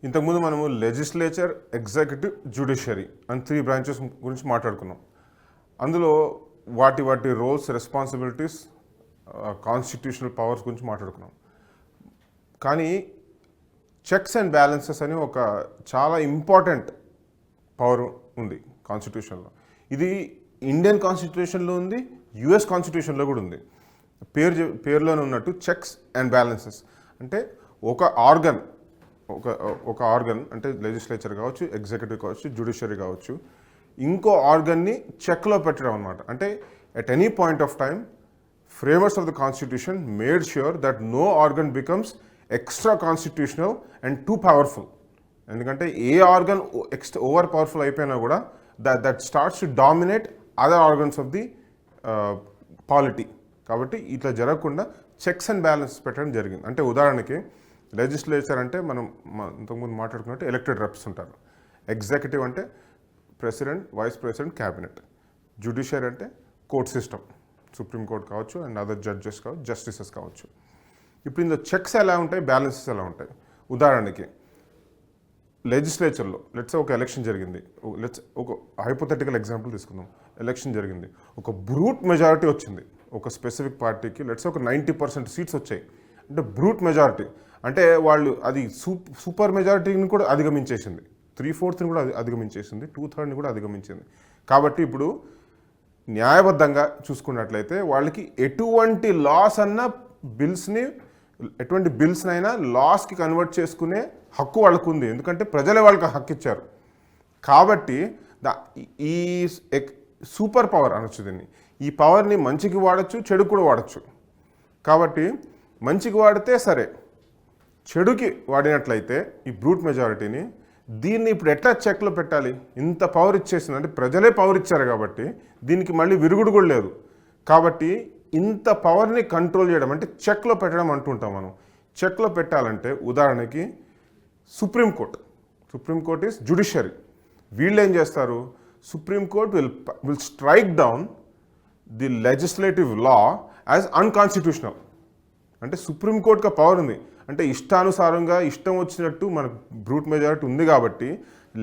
ఇంతకుముందు మనము legislature, executive, judiciary అని 3 బ్రాంచెస్ గురించి మాట్లాడుకున్నాం. అందులో వాటి రోల్స్, రెస్పాన్సిబిలిటీస్, కాన్స్టిట్యూషనల్ పవర్స్ గురించి మాట్లాడుకున్నాం. కానీ చెక్స్ అండ్ బ్యాలెన్సెస్ అని ఒక చాలా ఇంపార్టెంట్ పవర్ ఉంది కాన్స్టిట్యూషన్లో. ఇది ఇండియన్ కాన్స్టిట్యూషన్లో ఉంది, యుఎస్ కాన్స్టిట్యూషన్లో కూడా ఉంది. పేరులోనే ఉన్నట్టు చెక్స్ అండ్ బ్యాలెన్సెస్ అంటే ఒక ఆర్గన్ అంటే లెజిస్లేచర్ కావచ్చు, ఎగ్జిక్యూటివ్ కావచ్చు, జ్యుడిషియరీ కావచ్చు, ఇంకో ఆర్గన్ని చెక్లో పెట్టడం అనమాట. అంటే at any point of time framers of the constitution made sure that no organ becomes extra constitutional and too powerful. ఎందుకంటే ఏ ఆర్గన్ ఓవర్ పవర్ఫుల్ అయిపోయినా కూడా that starts to dominate other organs of the polity. కాబట్టి ఇట్లా జరగకుండా checks and balance పెట్టడం జరిగింది. అంటే ఉదాహరణకి లెజిస్లేచర్ అంటే మనం ఇంతకుముందు మాట్లాడుకున్నట్టు ఎలక్టెడ్ రెప్స్ ఉంటారు. ఎగ్జిక్యూటివ్ అంటే president, vice president, cabinet. Judiciary అంటే కోర్ట్ సిస్టమ్, సుప్రీంకోర్టు కావచ్చు అండ్ అదర్ జడ్జెస్ కావచ్చు, జస్టిసెస్ కావచ్చు. ఇప్పుడు ఇందులో చెక్స్ ఎలా ఉంటాయి, బ్యాలెన్సెస్ ఎలా ఉంటాయి. ఉదాహరణకి లెజిస్లేచర్లో లెట్స్ ఒక ఎలక్షన్ జరిగింది, ఒక హైపోథెటికల్ ఎగ్జాంపుల్ తీసుకుందాం. ఎలక్షన్ జరిగింది, ఒక బ్రూట్ మెజారిటీ వచ్చింది ఒక స్పెసిఫిక్ పార్టీకి. లెట్స్ ఒక 90% సీట్స్ వచ్చాయి. అంటే బ్రూట్ మెజారిటీ అంటే వాళ్ళు అది సూపర్ మెజారిటీని కూడా అధిగమించేసింది, 3/4 కూడా అధిగమించేసింది, 2/3 కూడా అధిగమించింది. కాబట్టి ఇప్పుడు న్యాయబద్ధంగా చూసుకున్నట్లయితే వాళ్ళకి ఎటువంటి బిల్స్నైనా లాస్కి కన్వర్ట్ చేసుకునే హక్కు వాళ్ళకు ఉంది. ఎందుకంటే ప్రజలే వాళ్ళకి హక్కు ఇచ్చారు. కాబట్టి ఈ సూపర్ పవర్ అనొచ్చు దీన్ని. ఈ పవర్ని మంచికి వాడచ్చు, చెడుకు కూడా వాడచ్చు. కాబట్టి మంచికి వాడితే సరే, చెడుకి వాడినట్లయితే ఈ బ్రూట్ మెజారిటీని దీన్ని ఇప్పుడు ఎట్లా చెక్లో పెట్టాలి? ఇంత పవర్ ఇచ్చేసింది అంటే ప్రజలే పవర్ ఇచ్చారు కాబట్టి దీనికి మళ్ళీ విరుగుడు కూడా లేదు. కాబట్టి ఇంత పవర్ని కంట్రోల్ చేయడం అంటే చెక్లో పెట్టడం అంటుంటాం మనం. చెక్లో పెట్టాలంటే ఉదాహరణకి సుప్రీంకోర్ట్ ఈస్ జ్యుడిషియరీ. వీళ్ళు ఏం చేస్తారు? Supreme Court will strike down the legislative law as unconstitutional. అంటే సుప్రీంకోర్టుకి పవర్ ఉంది అంటే ఇష్టానుసారంగా ఇష్టం వచ్చినట్టు మనకు బ్రూట్ మెజారిటీ ఉంది కాబట్టి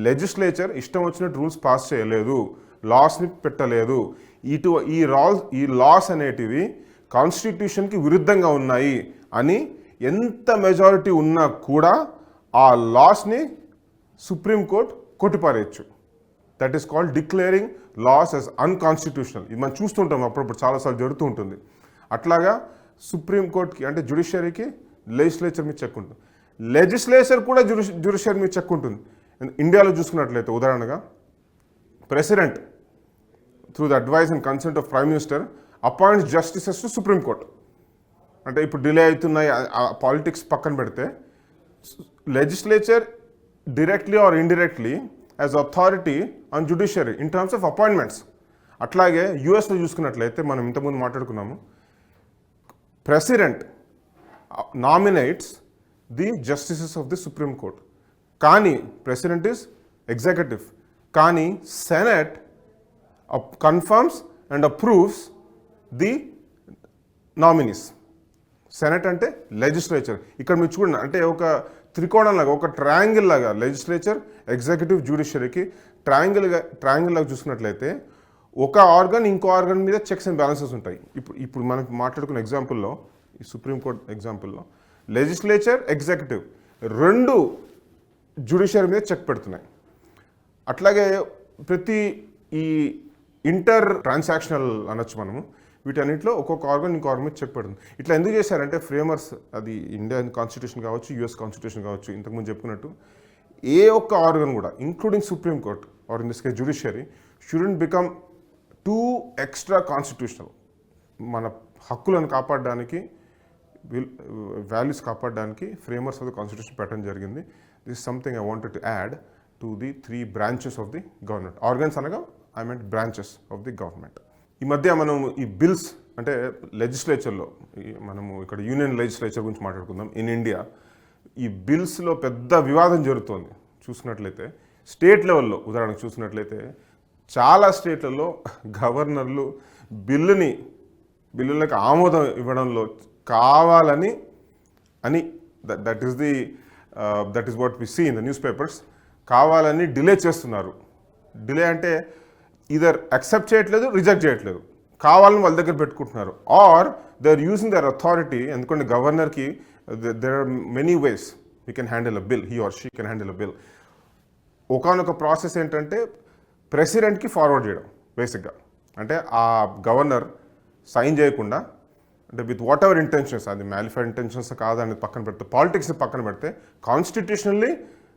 లెజిస్లేచర్ ఇష్టం వచ్చినట్టు రూల్స్ పాస్ చేయలేదు, లాస్ని పెట్టలేదు. ఈ లాస్ అనేటివి కాన్స్టిట్యూషన్కి విరుద్ధంగా ఉన్నాయి అని ఎంత మెజారిటీ ఉన్నా కూడా ఆ లాస్ని సుప్రీంకోర్టు కొట్టిపారేయచ్చు. That is called declaring laws as unconstitutional. ఇది మనం చూస్తుంటాం, అప్పుడప్పుడు చాలాసార్లు జరుగుతూ ఉంటుంది. అట్లాగా సుప్రీంకోర్టుకి అంటే జ్యుడిషియరీకి లెజిస్లేచర్ మీద చెక్ ఉంటుంది, లెజిస్లేచర్ కూడా జ్యుడిషియరీ మీద చెక్ ఉంటుంది. ఇండియాలో చూసుకున్నట్లయితే ఉదాహరణగా president through the advice and consent of prime minister appoints justices to supreme court. అంటే ఇప్పుడు డిలే అవుతున్నాయి పాలిటిక్స్ పక్కన పెడితే legislature directly or indirectly as authority on judiciary in terms of appointments. అట్లాగే యూఎస్లో చూసుకున్నట్లయితే మనం ఇంతకుముందు మాట్లాడుకున్నాము, president nominates the justices of the supreme court. కానీ ప్రెసిడెంట్ ఈస్ ఎగ్జిక్యూటివ్, కానీ senate confirms and approves the nominees. Senate అంటే లెజిస్లేచర్. ఇక్కడ మీరు చూడండి, అంటే ఒక త్రికోణం లాగా, ఒక ట్రయాంగిల్ లాగా లెజిస్లేచర్, ఎగ్జిక్యూటివ్, జ్యుడిషియరీకి ట్రయాంగిల్ లాగా చూసుకున్నట్లయితే ఒక ఆర్గన్ ఇంకో ఆర్గన్ మీద చెక్స్ అండ్ బ్యాలెన్సెస్ ఉంటాయి. ఇప్పుడు మనం మాట్లాడుకున్న ఎగ్జాంపుల్లో, ఈ సుప్రీంకోర్టు ఎగ్జాంపుల్లో లెజిస్లేచర్, ఎగ్జిక్యూటివ్ రెండు జ్యుడిషియరీ మీద చెక్ పెడుతున్నాయి. అట్లాగే ప్రతి ఈ ఇంటర్ ట్రాన్సాక్షనల్ అనొచ్చు మనము, వీటన్నిటిలో ఒక్కొక్క ఆర్గన్ ఇంకో ఆర్గన్ మీద చెక్ పెడుతుంది. ఇట్లా ఎందుకు చేశారంటే ఫ్రేమర్స్, అది ఇండియన్ కాన్స్టిట్యూషన్ కావచ్చు, యుఎస్ కాన్స్టిట్యూషన్ కావచ్చు, ఇంతకుముందు చెప్పుకున్నట్టు ఏ ఒక్క ఆర్గన్ కూడా including supreme court or in this case judiciary shouldn't become too extra constitutional. మన హక్కులను కాపాడడానికి, వాల్యూస్ కాపాడడానికి ఫ్రేమర్స్ ఆఫ్ ద కాన్స్టిట్యూషన్ పెట్టడం జరిగింది. This is something I wanted to add to the 3 branches of the government. Organs అనగా I mean branches of the government. ఈ మధ్య మనం ఈ బిల్స్ అంటే లెజిస్లేచర్లో, మనము ఇక్కడ యూనియన్ లెజిస్లేచర్ గురించి మాట్లాడుకుందాం. ఇన్ ఇండియా ఈ బిల్స్లో పెద్ద వివాదం జరుగుతోంది. చూసుకున్నట్లయితే స్టేట్ లెవెల్లో ఉదాహరణకు చూసినట్లయితే చాలా స్టేట్లలో గవర్నర్లు బిల్లులకు ఆమోదం ఇవ్వడంలో కావాలని that is the that is what we see in the newspapers. కావాలని డిలే చేస్తున్నారు. డిలే అంటే ఇదర్ యాక్సెప్ట్ చేయట్లేదు, రిజెక్ట్ చేయట్లేదు, కావాలని వాళ్ళ దగ్గర పెట్టుకుంటున్నారు. Or they are using their authority. ఎందుకంటే గవర్నర్కి there are many ways we can handle a bill, he or she can handle a bill. ఒకనొక ప్రాసెస్ ఏంటంటే ప్రెసిడెంట్కి ఫార్వర్డ్ చేయడం బేసిక్గా. అంటే ఆ గవర్నర్ సైన్ చేయకుండా, అంటే విత్ వాట్ ఎవర్ ఇంటెన్షన్స్, అది మ్యాలిఫైడ్ ఇంటెన్షన్స్ కాదని పక్కన పెడితే, పాలిటిక్స్ని పక్కన పెడితే, కాన్స్టిట్యూషనల్లీ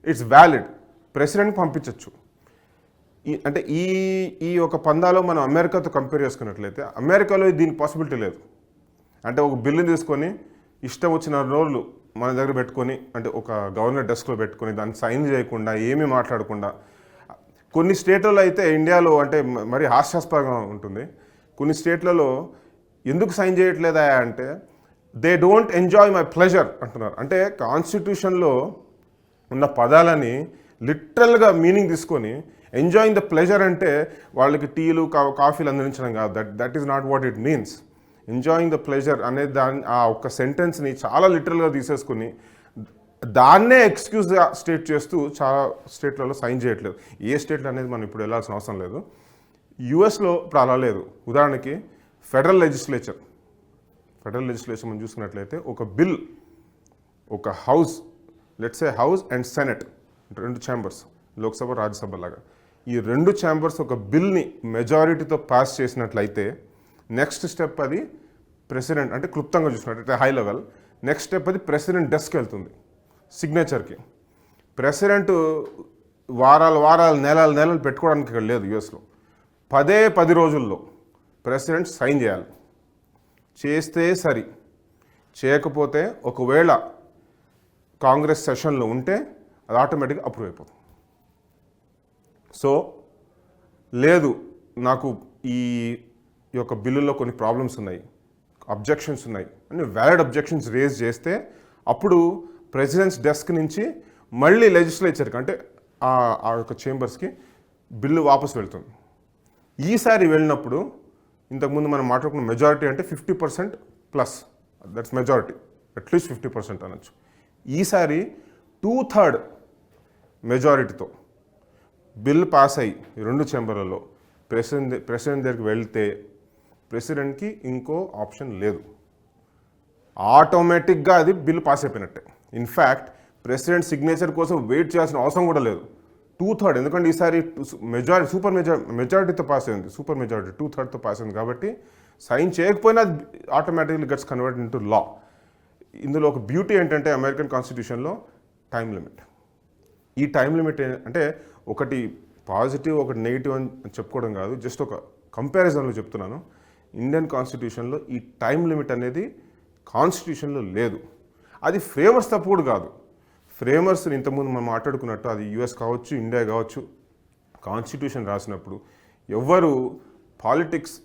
ఇట్స్ వ్యాలిడ్, ప్రెసిడెంట్కి పంపించవచ్చు. అంటే ఈ ఒక పందాలో మనం అమెరికాతో కంపేర్ చేసుకున్నట్లయితే అమెరికాలో దీనికి పాసిబిలిటీ లేదు. అంటే ఒక బిల్లుని తీసుకొని ఇష్టం వచ్చిన రోజులు మన దగ్గర పెట్టుకొని, అంటే ఒక గవర్నర్ డెస్క్లో పెట్టుకొని దాన్ని సైన్ చేయకుండా, ఏమీ మాట్లాడకుండా, కొన్ని స్టేట్లలో అయితే ఇండియాలో అంటే మరీ హాస్యాస్పదంగా ఉంటుంది. కొన్ని స్టేట్లలో ఎందుకు సైన్ చేయట్లేదా అంటే they don't enjoy my pleasure అంటున్నారు. అంటే కాన్స్టిట్యూషన్లో ఉన్న పదాలని లిటరల్గా మీనింగ్ తీసుకొని ఎంజాయింగ్ ద ప్లెజర్ అంటే వాళ్ళకి టీలు కాఫీలు అందించడం కాదు. That is not what it means. Enjoying the pleasure అనే ఆ ఒక్క సెంటెన్స్ని చాలా లిటరల్గా తీసేసుకుని దాన్నే ఎక్స్క్యూజ్గా స్టేట్ చేస్తూ చాలా స్టేట్లలో సైన్ చేయట్లేదు. ఏ స్టేట్లు అనేది మనం ఇప్పుడు వెళ్ళాల్సిన అవసరం లేదు. యుఎస్లో ఇప్పుడు అలా లేదు. ఉదాహరణకి ఫెడరల్ లెజిస్లేచర్ మనం చూసుకున్నట్లయితే ఒక బిల్, ఒక house, let's A house and senate, 2 chambers, Lok Sabha Rajya Sabha లాగా, ఈ 2 ఛాంబర్స్ ఒక బిల్ని మెజారిటీతో పాస్ చేసినట్లయితే నెక్స్ట్ స్టెప్ అది ప్రెసిడెంట్, అంటే క్లుప్తంగా చూసినట్లయితే హై లెవెల్, నెక్స్ట్ స్టెప్ అది ప్రెసిడెంట్ డెస్క్కి వెళ్తుంది సిగ్నేచర్కి. ప్రెసిడెంట్ వారాలు నెలలు పెట్టుకోవడానికి ఇక్కడ లేదు. యుఎస్లో 10 రోజుల్లో ప్రెసిడెంట్ సైన్ చేయాలి. చేస్తే సరి, చేయకపోతే ఒకవేళ కాంగ్రెస్ సెషన్లో ఉంటే అది ఆటోమేటిక్గా అప్రూవ్ అయిపోతుంది. సో లేదు, నాకు ఈ యొక్క బిల్లులో కొన్ని ప్రాబ్లమ్స్ ఉన్నాయి, అబ్జెక్షన్స్ ఉన్నాయి అని వ్యాలిడ్ అబ్జెక్షన్స్ రేజ్ చేస్తే అప్పుడు ప్రెసిడెంట్స్ డెస్క్ నుంచి మళ్ళీ లెజిస్లేచర్కి, అంటే ఆ యొక్క చేంబర్స్కి బిల్లు వాపసు వెళ్తుంది. ఈసారి వెళ్ళినప్పుడు ఇంతకుముందు మనం మాట్లాడుకున్న మెజారిటీ అంటే 50% ప్లస్, దట్స్ మెజారిటీ, అట్లీస్ట్ 50% అనొచ్చు. ఈసారి 2/3 మెజారిటీతో బిల్ పాస్ అయ్యి 2 ఛాంబర్లలో ప్రెసిడెంట్ దగ్గరికి వెళ్తే ప్రెసిడెంట్కి ఇంకో ఆప్షన్ లేదు, ఆటోమేటిక్గా అది బిల్ పాస్ అయిపోయినట్టే. ఇన్ఫ్యాక్ట్ ప్రెసిడెంట్ సిగ్నేచర్ కోసం వెయిట్ చేయాల్సిన అవసరం కూడా లేదు. 2/3, ఎందుకంటే ఈసారి మెజారిటీతో పాస్ అయింది, సూపర్ మెజారిటీ 2/3తో పాస్ అయింది కాబట్టి సైన్ చేయకపోయినా ఆటోమేటిక్లీ గెట్స్ కన్వర్ట్ ఇంటూ లా. ఇందులో ఒక బ్యూటీ ఏంటంటే అమెరికన్ కాన్స్టిట్యూషన్లో టైం లిమిట్. ఈ టైం లిమిట్ అంటే ఒకటి పాజిటివ్ ఒకటి నెగిటివ్ అని చెప్పుకోవడం కాదు, జస్ట్ ఒక కంపారిజన్లో చెప్తున్నాను. ఇండియన్ కాన్స్టిట్యూషన్లో ఈ టైం లిమిట్ అనేది కాన్స్టిట్యూషన్లో లేదు. అది ఫ్రేమర్స్ తప్పు కూడా కాదు. ఫ్రేమర్స్ని ఇంతకుముందు మనం మాట్లాడుకున్నట్టు అది యుఎస్ కావచ్చు, ఇండియా కావచ్చు, కాన్స్టిట్యూషన్ రాసినప్పుడు ఎవరు పాలిటిక్స్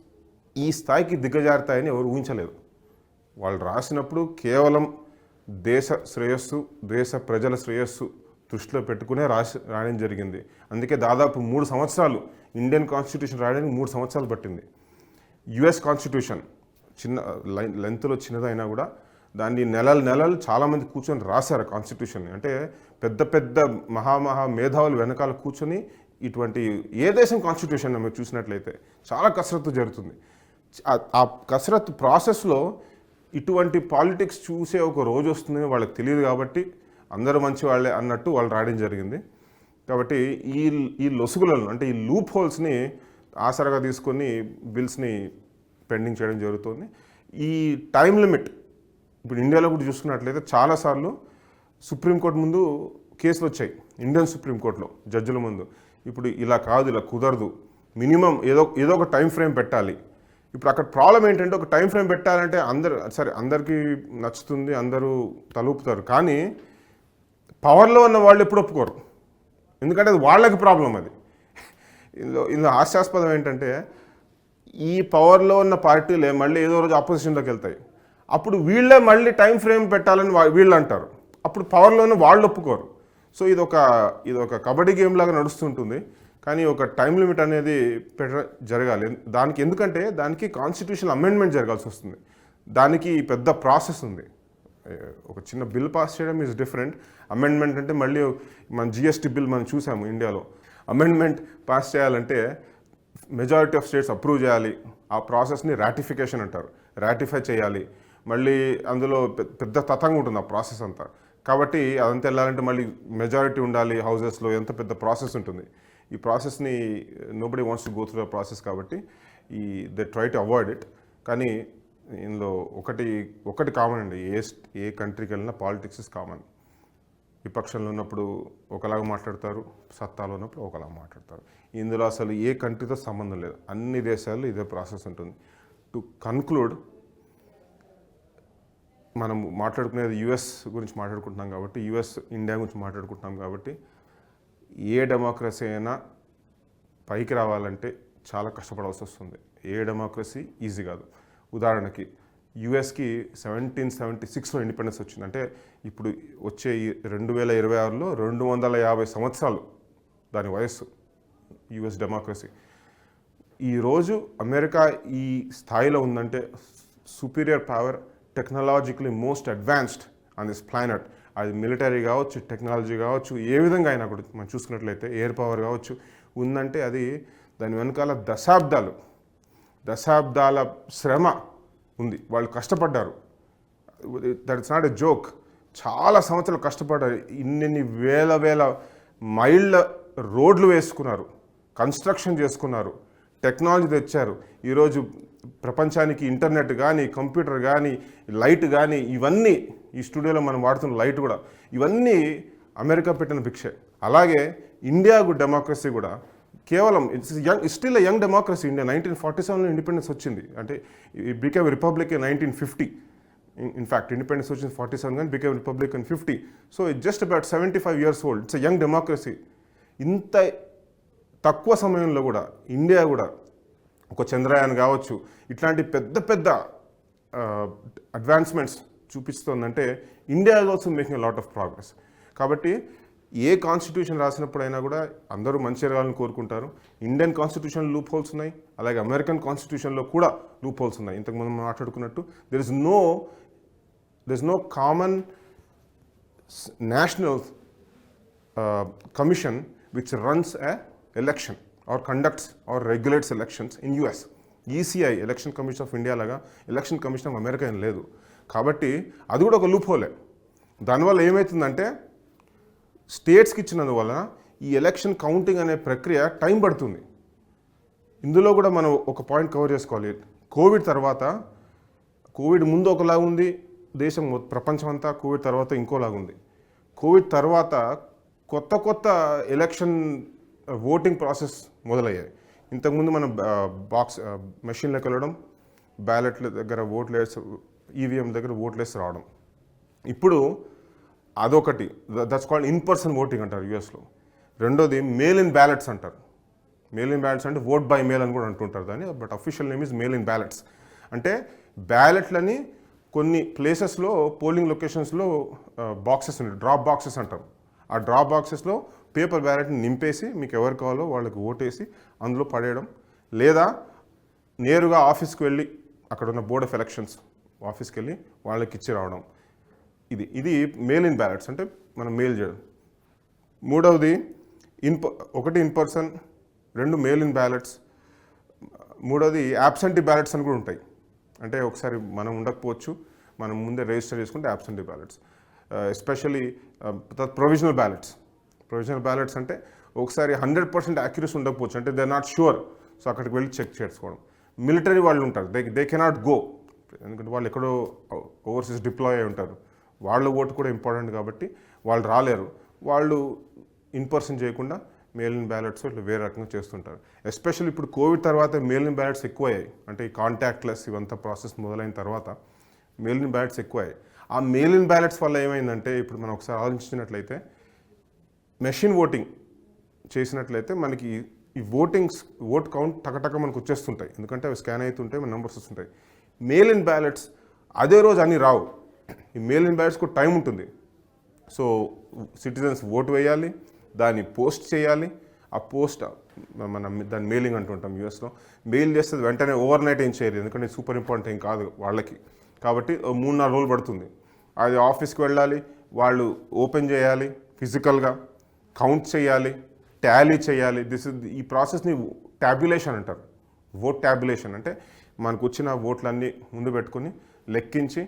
ఈ స్థాయికి దిగజారుతాయని ఎవరు ఊహించలేదు. వాళ్ళు రాసినప్పుడు కేవలం దేశ శ్రేయస్సు, దేశ ప్రజల శ్రేయస్సు దృష్టిలో పెట్టుకునే రాయడం జరిగింది. అందుకే దాదాపు 3 సంవత్సరాలు ఇండియన్ కాన్స్టిట్యూషన్ రాయడానికి 3 సంవత్సరాలు పట్టింది. యుఎస్ కాన్స్టిట్యూషన్ చిన్న లెంత్లో చిన్నదైనా కూడా దాన్ని నెలలు చాలామంది కూర్చొని రాశారు కాన్స్టిట్యూషన్ని. అంటే పెద్ద మహా మేధావులు వెనకాల కూర్చొని ఇటువంటి ఏ దేశం కాన్స్టిట్యూషన్ మీరు చూసినట్లయితే చాలా కసరత్తు జరుగుతుంది. ఆ కసరత్తు ప్రాసెస్లో ఇటువంటి పాలిటిక్స్ చూసే ఒక రోజు వస్తుందని వాళ్ళకి తెలియదు కాబట్టి అందరూ మంచి వాళ్ళే అన్నట్టు వాళ్ళు రాయడం జరిగింది. కాబట్టి ఈ లొసుగులను, అంటే ఈ లూప్ హోల్స్ని ఆసరాగా తీసుకొని బిల్స్ని పెండింగ్ చేయడం జరుగుతుంది. ఈ టైం లిమిట్ ఇప్పుడు ఇండియాలో కూడా చూసుకున్నట్లయితే చాలాసార్లు సుప్రీంకోర్టు ముందు కేసులు వచ్చాయి, ఇండియన్ సుప్రీంకోర్టులో జడ్జిల ముందు. ఇప్పుడు ఇలా కాదు, ఇలా కుదరదు, మినిమం ఏదో ఒక టైం ఫ్రేమ్ పెట్టాలి. ఇప్పుడు అక్కడ ప్రాబ్లం ఏంటంటే ఒక టైం ఫ్రేమ్ పెట్టాలంటే అందరికీ నచ్చుతుంది, అందరూ తలూపుతారు, కానీ పవర్లో ఉన్న వాళ్ళు ఎప్పుడు ఒప్పుకోరు, ఎందుకంటే అది వాళ్ళకి ప్రాబ్లం. అది ఇందులో హాస్యాస్పదం ఏంటంటే ఈ పవర్లో ఉన్న పార్టీలే మళ్ళీ ఏదో రోజు ఆపోజిషన్లోకి వెళ్తాయి. అప్పుడు వీళ్ళే మళ్ళీ టైం ఫ్రేమ్ పెట్టాలని వీళ్ళు అంటారు, అప్పుడు పవర్లో ఉన్న వాళ్ళు ఒప్పుకోరు. సో ఇదొక కబడ్డీ గేమ్ లాగా నడుస్తుంటుంది. కానీ ఒక టైం లిమిట్ అనేది జరగాలి ఎందుకంటే దానికి కాన్స్టిట్యూషన్ అమెండ్మెంట్ జరగాల్సి వస్తుంది. దానికి పెద్ద ప్రాసెస్ ఉంది. ఒక చిన్న బిల్ పాస్ చేయడం ఈజ్ డిఫరెంట్. అమెండ్మెంట్ అంటే మళ్ళీ మన జిఎస్టీ బిల్ మనం చూసాము ఇండియాలో. అమెండ్మెంట్ పాస్ చేయాలంటే మెజారిటీ ఆఫ్ స్టేట్స్ అప్రూవ్ చేయాలి, ఆ ప్రాసెస్ని రాటిఫికేషన్ అంటారు, రాటిఫై చేయాలి. మళ్ళీ అందులో పెద్ద తతంగా ఉంటుంది ఆ ప్రాసెస్ అంతా. కాబట్టి అదంతా వెళ్ళాలంటే మళ్ళీ మెజారిటీ ఉండాలి హౌజెస్లో, ఎంత పెద్ద ప్రాసెస్ ఉంటుంది. ఈ ప్రాసెస్ని nobody wants to go through the process, కాబట్టి they try to avoid it. కానీ ఇందులో ఒకటి కామన్ అండి, ఏ కంట్రీకి వెళ్ళినా పాలిటిక్స్ ఇస్ కామన్. విపక్షంలో ఉన్నప్పుడు ఒకలాగా మాట్లాడతారు, సత్తాలో ఉన్నప్పుడు ఒకలాగా మాట్లాడతారు. ఇందులో అసలు ఏ కంట్రీతో సంబంధం లేదు, అన్ని దేశాల్లో ఇదే ప్రాసెస్ ఉంటుంది. టు కన్క్లూడ్, మనం మాట్లాడుకునేది యుఎస్ గురించి మాట్లాడుకుంటున్నాం కాబట్టి, యుఎస్ ఇండియా గురించి మాట్లాడుకుంటున్నాం కాబట్టి, ఏ డెమోక్రసీ అయినా పైకి రావాలంటే చాలా కష్టపడాల్సి వస్తుంది. ఏ డెమోక్రసీ ఈజీ కాదు. ఉదాహరణకి యుఎస్కి 1776లో ఇండిపెండెన్స్ వచ్చింది. అంటే ఇప్పుడు వచ్చే 2026లో 250 సంవత్సరాలు దాని వయస్సు యుఎస్ డెమోక్రసీ. ఈరోజు అమెరికా ఈ స్థాయిలో ఉందంటే superior power, technologically most advanced on this planet. అది మిలిటరీ కావచ్చు, టెక్నాలజీ కావచ్చు, ఏ విధంగా అయినా కూడా మనం చూసుకున్నట్లయితే ఎయిర్ పవర్ కావచ్చు ఉందంటే అది దాని వెనకాల దశాబ్దాల శ్రమ ఉంది. వాళ్ళు కష్టపడ్డారు. That it's not a joke. చాలా సంవత్సరాలు కష్టపడ్డారు. ఇన్ని వేల మైళ్ళ రోడ్లు వేసుకున్నారు, కన్స్ట్రక్షన్ చేసుకున్నారు, టెక్నాలజీ తెచ్చారు. ఈరోజు ప్రపంచానికి ఇంటర్నెట్ కానీ, కంప్యూటర్ కానీ, లైట్ కానీ, ఇవన్నీ ఈ స్టూడియోలో మనం వాడుతున్న లైట్ కూడా, ఇవన్నీ అమెరికా పెట్టిన భిక్షే. అలాగే ఇండియా డెమోక్రసీ కూడా కేవలం it's still a young democracy. India 1947లో ఇండిపెండెన్స్ వచ్చింది. అంటే it became republic in 1950. In fact independence వచ్చింది 47 కానీ became republic in 50. So it's just about 75 years old. It's a young democracy. ఇంత తక్కువ సమయంలో కూడా ఇండియా కూడా ఒక చంద్రయాన్ కావచ్చు, ఇట్లాంటి పెద్ద అడ్వాన్స్మెంట్స్ చూపిస్తుందంటే India is also making a lot of progress. కాబట్టి ఏ కాన్స్టిట్యూషన్ రాసినప్పుడైనా కూడా అందరూ మంచి జరగాలని కోరుకుంటారు. ఇండియన్ కాన్స్టిట్యూషన్ లూప్ హోల్స్ ఉన్నాయి, అలాగే అమెరికన్ కాన్స్టిట్యూషన్లో కూడా లూప్ హోల్స్ ఉన్నాయి. ఇంతకుముందు మనం మాట్లాడుకున్నట్టు there is no common national commission which runs a election or conducts or regulates elections in US. ECI, election commission of India లాగా ఎలక్షన్ కమిషన్ ఆఫ్ అమెరికా ఏం లేదు. కాబట్టి అది కూడా ఒక లూప్ హోలే. దానివల్ల ఏమవుతుందంటే స్టేట్స్కి ఇచ్చినందువల్ల ఈ ఎలక్షన్ కౌంటింగ్ అనే ప్రక్రియ టైం పడుతుంది. ఇందులో కూడా మనం ఒక పాయింట్ కవర్ చేసుకోవాలి. కోవిడ్ ముందు ఒకలాగా ఉంది దేశం, ప్రపంచం అంతా. కోవిడ్ తర్వాత ఇంకోలాగుంది. కోవిడ్ తర్వాత కొత్త ఎలక్షన్ ఓటింగ్ ప్రాసెస్ మొదలయ్యాయి. ఇంతకుముందు మనం మెషిన్లోకి వెళ్ళడం, బ్యాలెట్ల దగ్గర ఓట్లు వేసి, ఈవీఎం దగ్గర ఓట్లు వేసి రావడం. ఇప్పుడు అదొకటి, that's called in person voting అంటారు యూఎస్లో. రెండోది మెయిల్ ఇన్ బ్యాలెట్స్ అంటారు. మెయిల్ ఇన్ బ్యాలెట్స్ అంటే ఓట్ బై మెయిల్ అని కూడా అంటుంటారు దాన్ని, but official name is mail in ballots. అంటే బ్యాలెట్లని కొన్ని ప్లేసెస్లో, పోలింగ్ లొకేషన్స్లో బాక్సెస్ ఉన్నాయి, డ్రాప్ బాక్సెస్ అంటారు. ఆ డ్రాప్ బాక్సెస్లో పేపర్ బ్యాలెట్ని నింపేసి మీకు ఎవరు కావాలో వాళ్ళకి ఓటేసి అందులో పడేయడం, లేదా నేరుగా ఆఫీస్కి వెళ్ళి అక్కడ ఉన్న బోర్డ్ ఆఫ్ ఎలక్షన్స్ ఆఫీస్కి వెళ్ళి వాళ్ళకి ఇచ్చి రావడం. ఇది మెయిల్ ఇన్ బ్యాలెట్స్ అంటే మనం మెయిల్ చేయడం. మూడవది ఒకటి ఇన్ పర్సన్, రెండు మెయిల్ ఇన్ బ్యాలెట్స్. మూడవది యాబ్సెంటీ బ్యాలెట్స్ అని కూడా ఉంటాయి. అంటే ఒకసారి మనం ఉండకపోవచ్చు, మనం ముందే రిజిస్టర్ చేసుకుంటే absentee ballots. Especially provisional ballots అంటే ఒకసారి 100% యాక్యురసీ ఉండకపోవచ్చు, అంటే దే నాట్ షూర్, సో అక్కడికి వెళ్ళి చెక్ చేసుకోవడం. మిలిటరీ వాళ్ళు ఉంటారు, దే కెనాట్ గో, ఎందుకంటే వాళ్ళు ఎక్కడో ఓవర్సీస్ డిప్లాయ్ అయి ఉంటారు. వాళ్ళ ఓటు కూడా ఇంపార్టెంట్ కాబట్టి వాళ్ళు రాలేరు. వాళ్ళు ఇన్ పర్సన్ చేయకుండా మెయిల్ ఇన్ బ్యాలెట్స్ ఇట్లా వేరే రకంగా చేస్తుంటారు. ఎస్పెషల్లీ ఇప్పుడు కోవిడ్ తర్వాత మెయిల్ ఇన్ బ్యాలెట్స్ ఎక్కువయ్యాయి. అంటే ఈ కాంటాక్ట్లెస్ ఇవంతా ప్రాసెస్ మొదలైన తర్వాత మెయిల్ ఇన్ బ్యాలెట్స్ ఎక్కువయ్యాయి. ఆ మెయిల్ ఇన్ బ్యాలెట్స్ వల్ల ఏమైందంటే, ఇప్పుడు మనం ఒకసారి ఆలోచించినట్లయితే, మెషిన్ ఓటింగ్ చేసినట్లయితే మనకి ఈ ఓట్ కౌంట్ టకటక మనకు వచ్చేస్తుంటాయి, ఎందుకంటే అవి స్కాన్ అవుతుంటే మన నెంబర్స్ వస్తుంటాయి. మెయిల్ ఇన్ బ్యాలెట్స్ అదే రోజు అన్నీ రావు. ఈ మెయిల్ ఇన్ బ్యాలెట్స్కు టైం ఉంటుంది. సో సిటిజన్స్ ఓటు వేయాలి, దాన్ని పోస్ట్ చేయాలి. ఆ పోస్ట్ మనం దాన్ని మెయిలింగ్ అంటుంటాం యూఎస్లో. మెయిల్ చేస్తే వెంటనే ఓవర్ నైట్ ఏం చేయలేదు, ఎందుకంటే సూపర్ ఇంపార్టెంట్ ఏం కాదు వాళ్ళకి. కాబట్టి 3-4 రోజులు పడుతుంది. అది ఆఫీస్కి వెళ్ళాలి, వాళ్ళు ఓపెన్ చేయాలి, ఫిజికల్గా కౌంట్ చేయాలి, టాలీ చేయాలి. ఈ ప్రాసెస్ని ట్యాబ్యులేషన్ అంటారు. ఓట్ ట్యాబ్యులేషన్ అంటే మనకు వచ్చిన ఓట్లన్నీ ముందు పెట్టుకొని లెక్కించి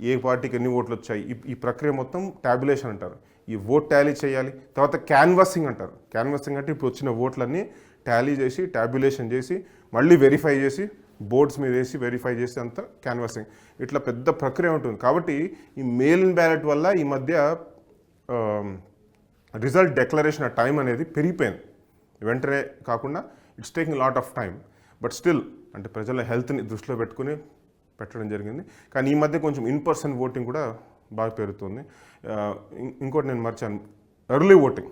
ఏ పార్టీకి ఎన్ని ఓట్లు వచ్చాయి, ఈ ప్రక్రియ మొత్తం ట్యాబ్యులేషన్ అంటారు. ఈ ఓట్ టాలీ చేయాలి. తర్వాత క్యాన్వాసింగ్ అంటారు. క్యాన్వాసింగ్ అంటే ఇప్పుడు వచ్చిన ఓట్లన్నీ టాలీ చేసి ట్యాబ్యులేషన్ చేసి మళ్ళీ వెరిఫై చేసి బోర్డ్స్ మీద వేసి వెరిఫై చేసి అంతా క్యాన్వాసింగ్. ఇట్లా పెద్ద ప్రక్రియ ఉంటుంది. కాబట్టి ఈ మెయిల్ ఇన్ బ్యాలెట్ వల్ల ఈ మధ్య రిజల్ట్ డిక్లరేషన్ టైం అనేది పెరిగిపోయింది. వెంటనే కాకుండా it's taking lot of time. But still అంటే ప్రజల హెల్త్ని దృష్టిలో పెట్టుకుని పెట్టడం జరిగింది. కానీ ఈ మధ్య కొంచెం ఇన్ పర్సన్ ఓటింగ్ కూడా బాగా పెరుగుతుంది. ఇంకోటి నేను మర్చాను, early voting.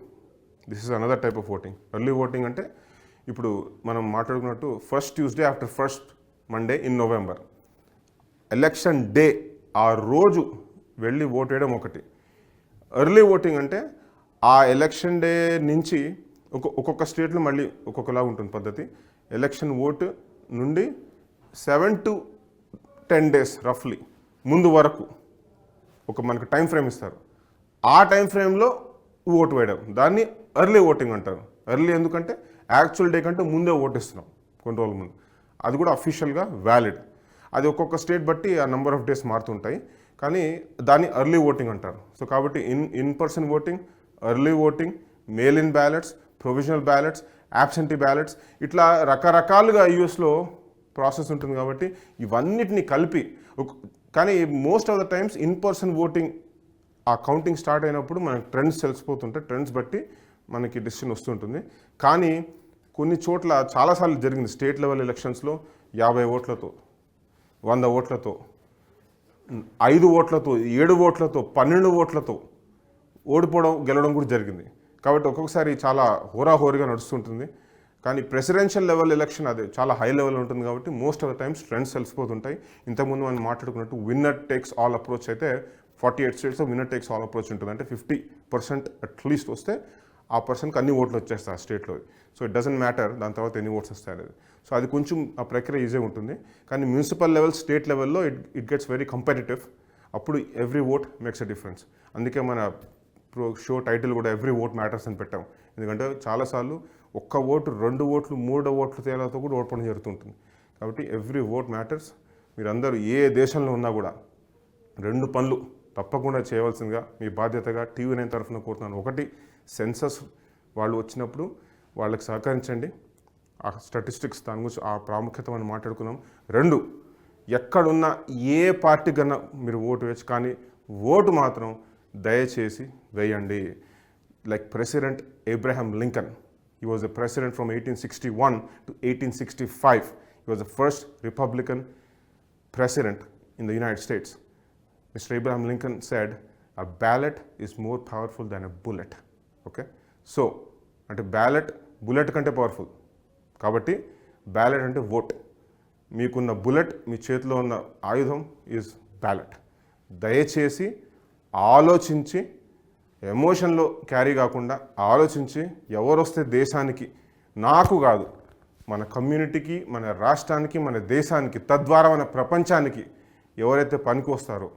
This is another type of voting. Early voting అంటే ఇప్పుడు మనం మాట్లాడుకున్నట్టు first Tuesday after first Monday in November, election day ఆ రోజు వెళ్ళి ఓట్ వేయడం ఒకటి. ఎర్లీ ఓటింగ్ అంటే ఆ ఎలక్షన్ డే నుంచి ఒక్కొక్క స్టేట్లో మళ్ళీ ఒక్కొక్కలా ఉంటుంది పద్ధతి. ఎలక్షన్ ఓటు నుండి 7 to 10 days రఫ్లీ ముందు వరకు మనకు టైం ఫ్రేమ్ ఇస్తారు. ఆ టైం ఫ్రేమ్లో ఓటు వేయడం, దాన్ని ఎర్లీ ఓటింగ్ అంటారు. ఎర్లీ ఎందుకంటే యాక్చువల్ డే కంటే ముందే ఓటిస్తున్నాం కొన్ని రోజుల ముందు. అది కూడా అఫీషియల్గా వ్యాలిడ్. అది ఒక్కొక్క స్టేట్ బట్టి ఆ నెంబర్ ఆఫ్ డేస్ మారుతుంటాయి, కానీ దాన్ని ఎర్లీ ఓటింగ్ అంటారు. సో కాబట్టి in person voting, early voting, mail in ballots, provisional ballots, absentee ballots, ఇట్లా రకరకాలుగా యూఎస్లో ప్రాసెస్ ఉంటుంది. కాబట్టి ఇవన్నిటిని కలిపి కానీ most of the times in person voting ఆ కౌంటింగ్ స్టార్ట్ అయినప్పుడు మనకి ట్రెండ్స్ తెలిసిపోతుంటాయి. ట్రెండ్స్ బట్టి మనకి డిసిషన్ వస్తుంటుంది. కానీ కొన్ని చోట్ల చాలాసార్లు జరిగింది స్టేట్ లెవెల్ ఎలక్షన్స్లో 50 ఓట్లతో, 100 ఓట్లతో, 5 ఓట్లతో, 7 ఓట్లతో, 12 ఓట్లతో ఓడిపోవడం గెలవడం కూడా జరిగింది. కాబట్టి ఒక్కొక్కసారి చాలా హోరాహోరీగా నడుస్తుంటుంది. కానీ ప్రెసిడెన్షియల్ లెవెల్ ఎలక్షన్ అది చాలా హై లెవెల్ ఉంటుంది. కాబట్టి most of the times trends తెలిసిపోతుంటాయి. ఇంతకుముందు మనం మాట్లాడుకున్నట్టు విన్నర్ టేక్స్ ఆల్ అప్రోచ్ అయితే 48 స్టేట్స్లో విన్నర్ టేక్స్ ఆల్ అప్రోచ్ ఉంటుంది. అంటే 50% అట్లీస్ట్ వస్తే ఆ పర్సన్కి అన్ని ఓట్లు వచ్చేస్తాయి ఆ స్టేట్లో. సో ఇట్ డజంట్ మ్యాటర్ దాని తర్వాత ఎన్ని ఓట్స్ వస్తాయి అనేది. సో అది కొంచెం ఆ ప్రక్రియ ఈజీ ఉంటుంది. కానీ మున్సిపల్ లెవెల్, స్టేట్ లెవెల్లో ఇట్ గెట్స్ వెరీ కంపారిటివ్. అప్పుడు every vote makes a difference. అందుకే మన షో టైటిల్ కూడా ఎవ్రీ ఓట్ మ్యాటర్స్ అని పెట్టాం. ఎందుకంటే చాలాసార్లు ఒక్క ఓటు, 2 ఓట్లు, 3 ఓట్లు తేడాతో కూడా ఓడిపోవడం జరుగుతుంటుంది. కాబట్టి ఎవ్రీ ఓట్ మ్యాటర్స్. మీరందరూ ఏ దేశంలో ఉన్నా కూడా 2 పనులు తప్పకుండా చేయవలసిందిగా మీ బాధ్యతగా TV9 తరఫున కోరుతున్నాను. ఒకటి, సెన్సస్ వాళ్ళు వచ్చినప్పుడు వాళ్ళకి సహకరించండి. ఆ స్టాటిస్టిక్స్ దాని గురించి ఆ ప్రాముఖ్యత మనం మాట్లాడుకున్నాం. 2, ఎక్కడున్నా ఏ పార్టీ కన్నా మీరు ఓటు వేయచ్చు, కానీ ఓటు మాత్రం దయచేసి వేయండి. Like president Abraham Lincoln, he was a president from 1861 to 1865. He was the first Republican president in the United States. Mr. Abraham Lincoln said, a ballot is more powerful than a bullet. Okay? So, అంటే ballot bullet కంటే powerful. కాబట్టి ballot అంటే vote. మీకున్న bullet, మీ చేతిలో ఉన్న ఆయుధం is ballot. దయచేసి ఆలోచించి, ఎమోషన్లో క్యారీ కాకుండా ఆలోచించి, ఎవరు వస్తే దేశానికి, నాకు కాదు మన కమ్యూనిటీకి, మన రాష్ట్రానికి, మన దేశానికి, తద్వారా మన ప్రపంచానికి ఎవరైతే పనికి వస్తారో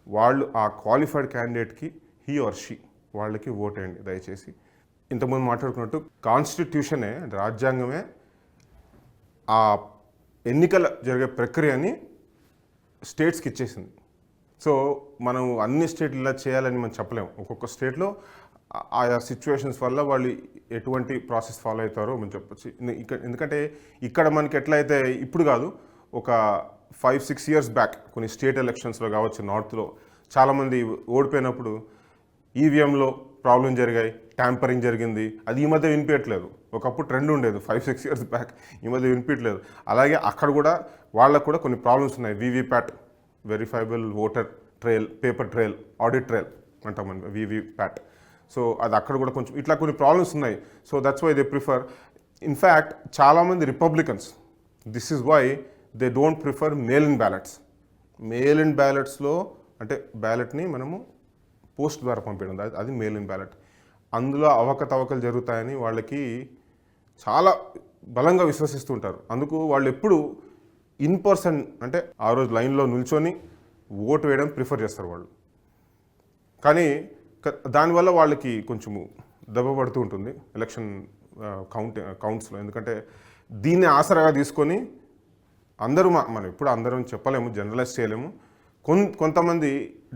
వాళ్ళు ఆ క్వాలిఫైడ్ క్యాండిడేట్కి హీ ఆర్ షీ వాళ్ళకి ఓటేయండి దయచేసి. ఇంతకుముందు మాట్లాడుకున్నట్టు కాన్స్టిట్యూషనే, రాజ్యాంగమే ఆ ఎన్నికల జరిగే ప్రక్రియని స్టేట్స్కి ఇచ్చేసింది. సో మనం అన్ని స్టేట్లు ఇలా చేయాలని మనం చెప్పలేము. ఒక్కొక్క స్టేట్లో ఆయా సిచ్యువేషన్స్ వల్ల వాళ్ళు ఎటువంటి ప్రాసెస్ ఫాలో అవుతారో మనం చెప్పచ్చు. ఎందుకంటే ఇక్కడ మనకి ఎట్లయితే ఇప్పుడు కాదు, ఒక 5-6 years బ్యాక్ కొన్ని స్టేట్ ఎలక్షన్స్లో కావచ్చు, నార్త్లో చాలామంది ఓడిపోయినప్పుడు ఈవీఎంలో ప్రాబ్లం జరిగాయి, ట్యాంపరింగ్ జరిగింది. అది ఈ మధ్య వినిపించట్లేదు. ఒకప్పుడు ట్రెండ్ ఉండేది 5-6 years బ్యాక్, ఈ మధ్య వినిపించట్లేదు. అలాగే అక్కడ కూడా వాళ్ళకు కూడా కొన్ని ప్రాబ్లమ్స్ ఉన్నాయి. VVPAT, verifiable voter trial, paper trial, audit trial అంటాం మనం, వీవీప్యాట్. సో అది అక్కడ కూడా కొంచెం ఇట్లా కొన్ని ప్రాబ్లమ్స్ ఉన్నాయి. So that's why they prefer. In fact చాలామంది republicans, this is why they don't prefer mail in ballots. Mail in బ్యాలెట్స్లో అంటే బ్యాలెట్ని మనము పోస్ట్ ద్వారా పంపించడం, అది మెయిల్ ఇన్ బ్యాలెట్. అందులో అవకతవకలు జరుగుతాయని వాళ్ళకి చాలా బలంగా విశ్వసిస్తుంటారు. అందుకు వాళ్ళు ఎప్పుడు ఇన్ పర్సన్ అంటే ఆ రోజు లైన్లో నిల్చొని ఓటు వేయడం ప్రిఫర్ చేస్తారు వాళ్ళు. దానివల్ల వాళ్ళకి కొంచెము దెబ్బ పడుతూ ఉంటుంది ఎలక్షన్ కౌంట్స్లో. ఎందుకంటే దీన్ని ఆసరాగా తీసుకొని అందరూ మనం ఇప్పుడు అందరం చెప్పలేము, జనరలైజ్ చేయలేము. కొంతమంది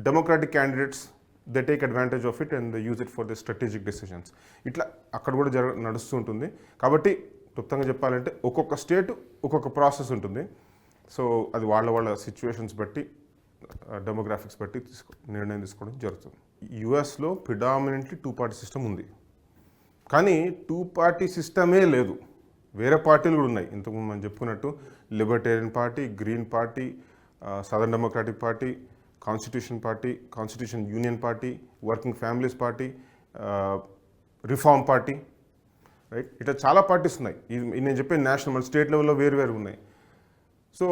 democratic candidates they take advantage of it and they use it for the strategic decisions. ఇట్లా అక్కడ కూడా నడుస్తూ ఉంటుంది. కాబట్టి క్లుప్తంగా చెప్పాలంటే ఒక్కొక్క స్టేట్ ఒక్కొక్క ప్రాసెస్ ఉంటుంది. సో అది వాళ్ళ సిచ్యువేషన్స్ బట్టి, డెమోగ్రాఫిక్స్ బట్టి నిర్ణయం తీసుకోవడం జరుగుతుంది. యుఎస్లో ప్రిడామినెంట్లీ 2-party సిస్టమ్ ఉంది. కానీ 2-party సిస్టమే లేదు, వేరే పార్టీలు కూడా ఉన్నాయి. ఇంతకుముందు మనం చెప్పుకున్నట్టు libertarian party, green party, southern democratic party, constitution union party, working families party, reform party, right. ఇట్లా చాలా పార్టీస్ ఉన్నాయి. నేను చెప్పే నేషనల్, మన స్టేట్ లెవెల్లో వేరు ఉన్నాయి. సో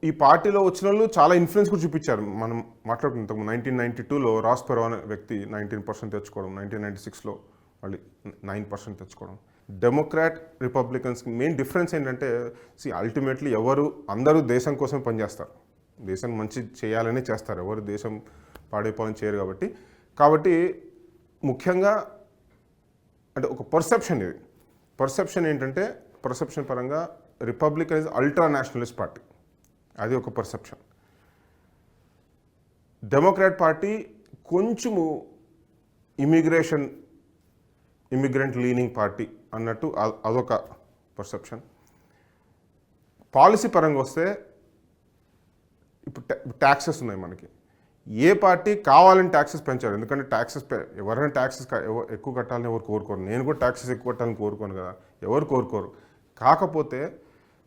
ఈ పార్టీలో వచ్చిన వాళ్ళు చాలా ఇన్ఫ్లుయెన్స్ కూడా చూపించారు. మనం మాట్లాడుకుంటాం 1992లో రాస్ పెరో అనే వ్యక్తి 19% తెచ్చుకోవడం, 1996లో వాళ్ళు 9% తెచ్చుకోవడం. డెమోక్రాట్ రిపబ్లికన్స్కి మెయిన్ డిఫరెన్స్ ఏంటంటే అల్టిమేట్లీ అందరూ దేశం కోసం పనిచేస్తారు, దేశం మంచి చేయాలని చేస్తారు, ఎవరు దేశం పాడైపోవాలని చేయరు. కాబట్టి ముఖ్యంగా అంటే ఒక పర్సెప్షన్ ఇది. పర్సెప్షన్ ఏంటంటే పర్సెప్షన్ పరంగా Republican is ultra Nationalist party, అది ఒక పర్సెప్షన్. డెమోక్రాట్ పార్టీ కొంచెము ఇమిగ్రెంట్ లీనింగ్ పార్టీ అన్నట్టు అదొక పర్సెప్షన్. పాలసీ పరంగా వస్తే ఇప్పుడు ట్యాక్సెస్ ఉన్నాయి మనకి. ఏ పార్టీ కావాలని ట్యాక్సెస్ పెంచారు? ఎందుకంటే ఎవరైనా ట్యాక్సెస్ ఎక్కువ కట్టాలని ఎవరు కోరుకోరు. నేను కూడా ట్యాక్సెస్ ఎక్కువ కట్టాలని కోరుకోను కదా, ఎవరు కోరుకోరు. కాకపోతే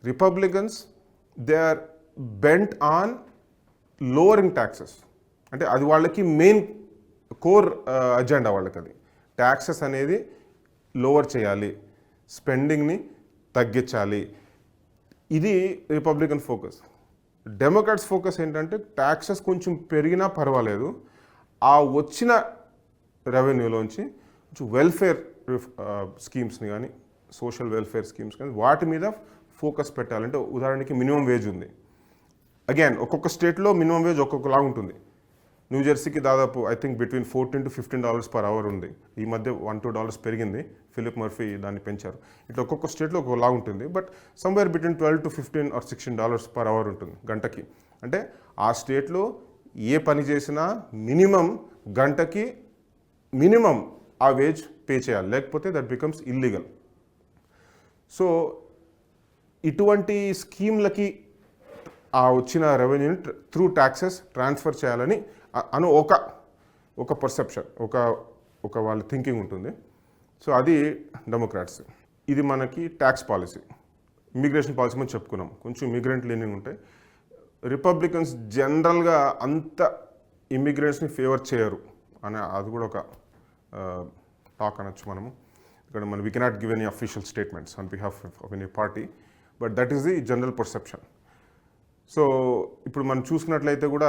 Republicans they are bent on lowering taxes. అంటే అది వాళ్ళకి మెయిన్ కోర్ అజెండా. వాళ్ళకి అది ట్యాక్సెస్ అనేది లోవర్ చేయాలి, స్పెండింగ్ని తగ్గించాలి. ఇది రిపబ్లికన్ ఫోకస్. డెమోక్రాట్స్ ఫోకస్ ఏంటంటే ట్యాక్సెస్ కొంచెం పెరిగినా పర్వాలేదు, ఆ వచ్చిన రెవెన్యూలోంచి కొంచెం వెల్ఫేర్ స్కీమ్స్ని కానీ, సోషల్ వెల్ఫేర్ స్కీమ్స్ కానీ వాటి మీద ఫోకస్ పెట్టాలంటే, ఉదాహరణకి మినిమం వేజ్ ఉంది. అగైన్ ఒక్కొక్క స్టేట్లో మినిమం వేజ్ ఒక్కొక్కలా ఉంటుంది. న్యూజెర్సీకి దాదాపు I think between $14 to $15 per hour ఉంది. ఈ మధ్య $1-2 పెరిగింది, ఫిలిప్ మర్ఫీ దాన్ని పెంచారు. ఇట్లా ఒక్కొక్క స్టేట్లో ఒక్కొక్కలా ఉంటుంది. But somewhere between $12 to $15 or $16 per hour ఉంటుంది గంటకి. అంటే ఆ స్టేట్లో ఏ పని చేసినా గంటకి మినిమం ఆ వేజ్ పే చేయాలి, లేకపోతే దట్ బికమ్స్ ఇల్లీగల్. సో ఇటువంటి స్కీమ్లకి ఆ వచ్చిన రెవెన్యూని త్రూ ట్యాక్సెస్ ట్రాన్స్ఫర్ చేయాలని ఒక పర్సెప్షన్, ఒక వాళ్ళ థింకింగ్ ఉంటుంది. సో అది డెమోక్రాట్స్. ఇది మనకి ట్యాక్స్ పాలసీ. ఇమిగ్రేషన్ పాలసీ మనం చెప్పుకున్నాం, కొంచెం ఇమిగ్రెంట్ లీనింగ్ ఉంటాయి. రిపబ్లికన్స్ జనరల్గా అంత ఇమిగ్రెంట్స్ని ఫేవర్ చేయరు అనే అది కూడా ఒక టాక్ అనొచ్చు మనము. ఇక్కడ we cannot give any official statements on behalf of any party, but that is the general perception. So ఇప్పుడు మనం చూసుకున్నట్లయితే కూడా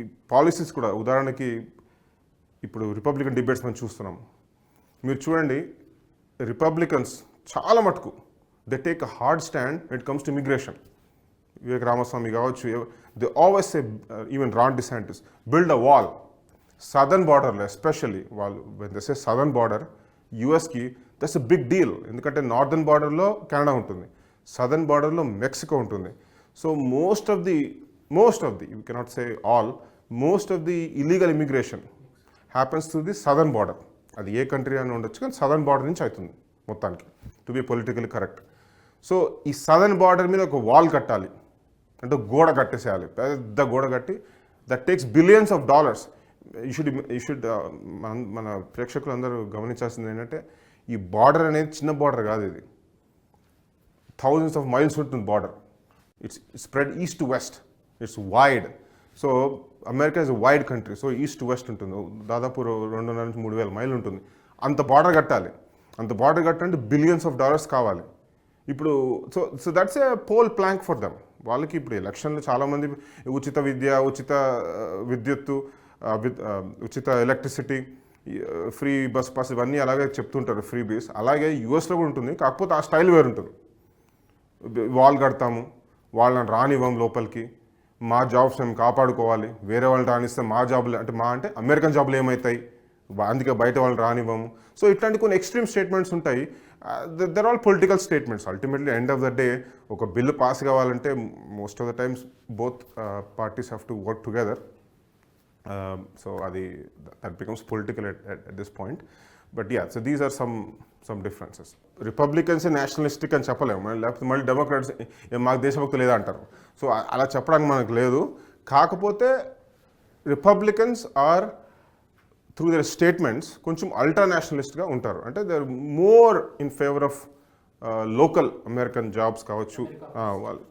ఈ పాలసీస్ కూడా, ఉదాహరణకి ఇప్పుడు రిపబ్లికన్ డిబేట్స్ మనం చూస్తున్నాం. మీరు చూడండి, రిపబ్లికన్స్ చాలా మటుకు they take a hard stand when it comes to immigration. Vivek Ramaswamy కావచ్చు, they always say, even Ron DeSantis, build a wall southern బార్డర్లో. ఎస్పెషల్లీ వాళ్ళు when they say southern border, యుఎస్కి దట్స్ ఎ బిగ్ డీల్. ఎందుకంటే northern బార్డర్లో Canada ఉంటుంది, southern బార్డర్లో Mexico ఉంటుంది. So most of the, you cannot say all, most of the illegal immigration happens through the southern border. అది ఏ country అని ఉండొచ్చు, కానీ సదర్న్ బార్డర్ నుంచి అవుతుంది మొత్తానికి, to be politically correct. So ఈ సదర్న్ బార్డర్ మీద ఒక వాల్ కట్టాలి, అంటే గోడ కట్టేసేయాలి, పెద్ద గోడ కట్టి, that takes billions of dollars. You should మన ప్రేక్షకులు అందరూ గమనించాల్సింది ఏంటంటే, ఈ బార్డర్ అనేది చిన్న బార్డర్ కాదు, ఇది thousands of miles ఉంటుంది border. It's spread east to west. It's wide. So America is a wide country. So east to west ఉంటుంది, దాదాపు 2,500 నుంచి 3,000 మైళ్ళు ఉంటుంది. అంత బార్డర్ కట్టాలి. అంత బార్డర్ కట్టాలంటే బిలియన్స్ ఆఫ్ డాలర్స్ కావాలి. ఇప్పుడు so that's a poll plank for them. వాళ్ళకి ఇప్పుడు ఎలక్షన్లు చాలామంది ఉచిత విద్య, ఉచిత విద్యుత్తు, ఉచిత ఎలక్ట్రిసిటీ, ఫ్రీ బస్ పాస్, ఇవన్నీ అలాగే చెప్తుంటారు, ఫ్రీ బీస్. అలాగే యూఎస్లో కూడా ఉంటుంది, కాకపోతే ఆ స్టైల్ వేరు ఉంటుంది. వాల్ కడతాము, వాళ్ళని రానివ్వం లోపలికి, మా జాబ్స్ మేము కాపాడుకోవాలి, వేరే వాళ్ళు రానిస్తే మా జాబులు అంటే అమెరికన్ జాబులు ఏమవుతాయి, అందుకే బయట వాళ్ళు రానివ్వము. సో ఇట్లాంటి కొన్ని ఎక్స్ట్రీమ్ స్టేట్మెంట్స్ ఉంటాయి. They're all political statements. Ultimately end of the day ఒక బిల్లు పాస్ కావాలంటే most of the times both parties have to work together. So అది that becomes political at this point. But yeah, so these are some differences. Republicans nationalistic అని చెప్పలేము, లేకపోతే మళ్ళీ Democrats మాకు దేశభక్తి లేదా అంటారు. సో అలా చెప్పడానికి మనకు లేదు. కాకపోతే Republicans are through their statements కొంచెం అల్ట్రా నేషనలిస్ట్గా ఉంటారు. అంటే they are more in favour of local American jobs కావచ్చు. వాళ్ళు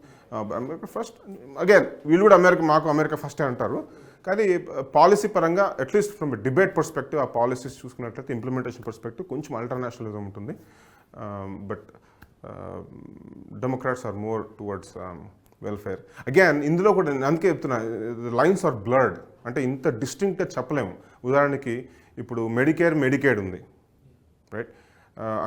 అమెరికా ఫస్ట్, అగైన్ వీళ్ళు కూడా మాకు అమెరికా ఫస్టే అంటారు. కానీ పాలసీ పరంగా అట్లీస్ట్ ఫ్రమ్ డిబేట్ పర్స్పెక్టివ్ ఆ పాలసీస్ చూసుకున్నట్లయితే ఇంప్లిమెంటేషన్ పర్స్పెక్టివ్ కొంచెం అల్ట్రా నేషనలిజం ఉంటుంది. But Democrats are more towards welfare. Again ఇందులో కూడా అందుకే చెప్తున్నా, లైన్స్ ఆర్ బ్లర్డ్. అంటే ఇంత డిస్టింక్ట్గా చెప్పలేము. ఉదాహరణకి ఇప్పుడు మెడికేడ్ ఉంది, రైట్?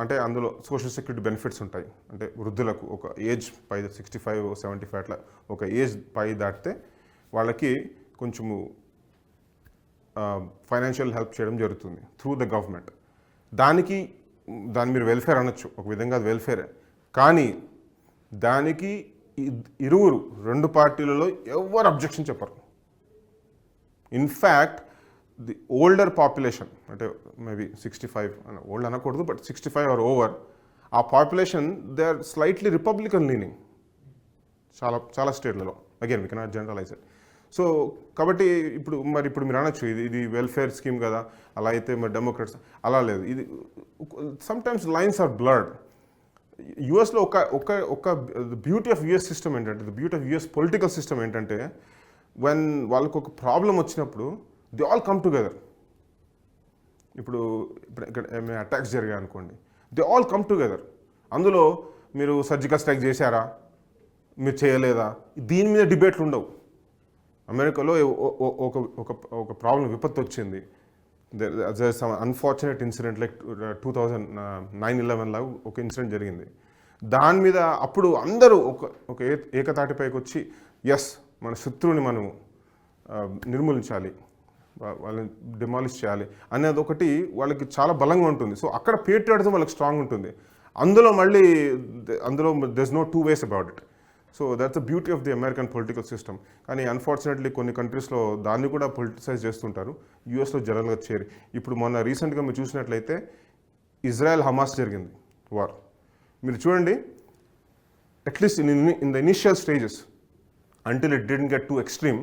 అంటే అందులో సోషల్ సెక్యూరిటీ బెనిఫిట్స్ ఉంటాయి. అంటే వృద్ధులకు ఒక ఏజ్ పై 65, 75 అట్లా ఒక ఏజ్ పై దాటితే వాళ్ళకి కొంచెము ఫైనాన్షియల్ హెల్ప్ చేయడం జరుగుతుంది త్రూ ద గవర్నమెంట్. దాన్ని మీరు వెల్ఫేర్ అనొచ్చు, ఒక విధంగా అది వెల్ఫేరే. కానీ దానికి రెండు పార్టీలలో ఎవరు అబ్జెక్షన్ చెప్పరు. ఇన్ఫ్యాక్ట్ ది ఓల్డర్ పాపులేషన్, అంటే మేబీ 65, ఓల్డ్ అనకూడదు, బట్ 65 ఆర్ ఓవర్, ఆ population they are slightly republican leaning చాలా స్టేట్లలో. Again we cannot generalize it. So కాబట్టి ఇప్పుడు మీరు అనొచ్చు ఇది వెల్ఫేర్ స్కీమ్ కదా, అలా అయితే మరి డెమోక్రాట్స్ అలా లేదు. ఇది సమ్టైమ్స్ లైన్స్ ఆర్ బ్లర్డ్. యుఎస్లో ఒక బ్యూటీ ఆఫ్ యుఎస్ సిస్టమ్ ఏంటంటే, the beauty of US political system ఏంటంటే, వెన్ వాళ్ళకు ఒక ప్రాబ్లం వచ్చినప్పుడు దే ఆల్ కమ్ టుగెదర్. ఇప్పుడు ఇక్కడ ఏమైనా అటాక్స్ జరిగాయి అనుకోండి, దే ఆల్ కమ్ టుగెదర్. అందులో మీరు సర్జికల్ స్ట్రైక్ చేశారా, మీరు చేయలేదా, దీని మీద డిబేట్లు ఉండవు. అమెరికాలో ఒక ప్రాబ్లం, విపత్తు వచ్చింది, సమ్ అన్ఫార్చునేట్ ఇన్సిడెంట్ లైక్ 2009-11 లాగా ఒక ఇన్సిడెంట్ జరిగింది. దాని మీద అప్పుడు అందరూ ఒక ఏకతాటిపైకి వచ్చి ఎస్ మన శత్రువుని మనం నిర్మూలించాలి, వాళ్ళని డిమాలిష్ చేయాలి అనేది ఒకటి వాళ్ళకి చాలా బలంగా ఉంటుంది. సో అక్కడ పేట్రియాటిజం వాళ్ళకి స్ట్రాంగ్ ఉంటుంది. అందులో there's no two ways about it. So that's the beauty of the American political system. కానీ అన్ఫార్చునేట్లీ కొన్ని కంట్రీస్లో దాన్ని కూడా పొలిటిసైజ్ చేస్తుంటారు. యూఎస్లో జనరల్గా చేరి ఇప్పుడు మొన్న రీసెంట్గా మీరు చూసినట్లయితే ఇజ్రాయెల్ హమాస్ జరిగింది వార్. మీరు చూడండి, at least in the initial stages until it didn't get too extreme,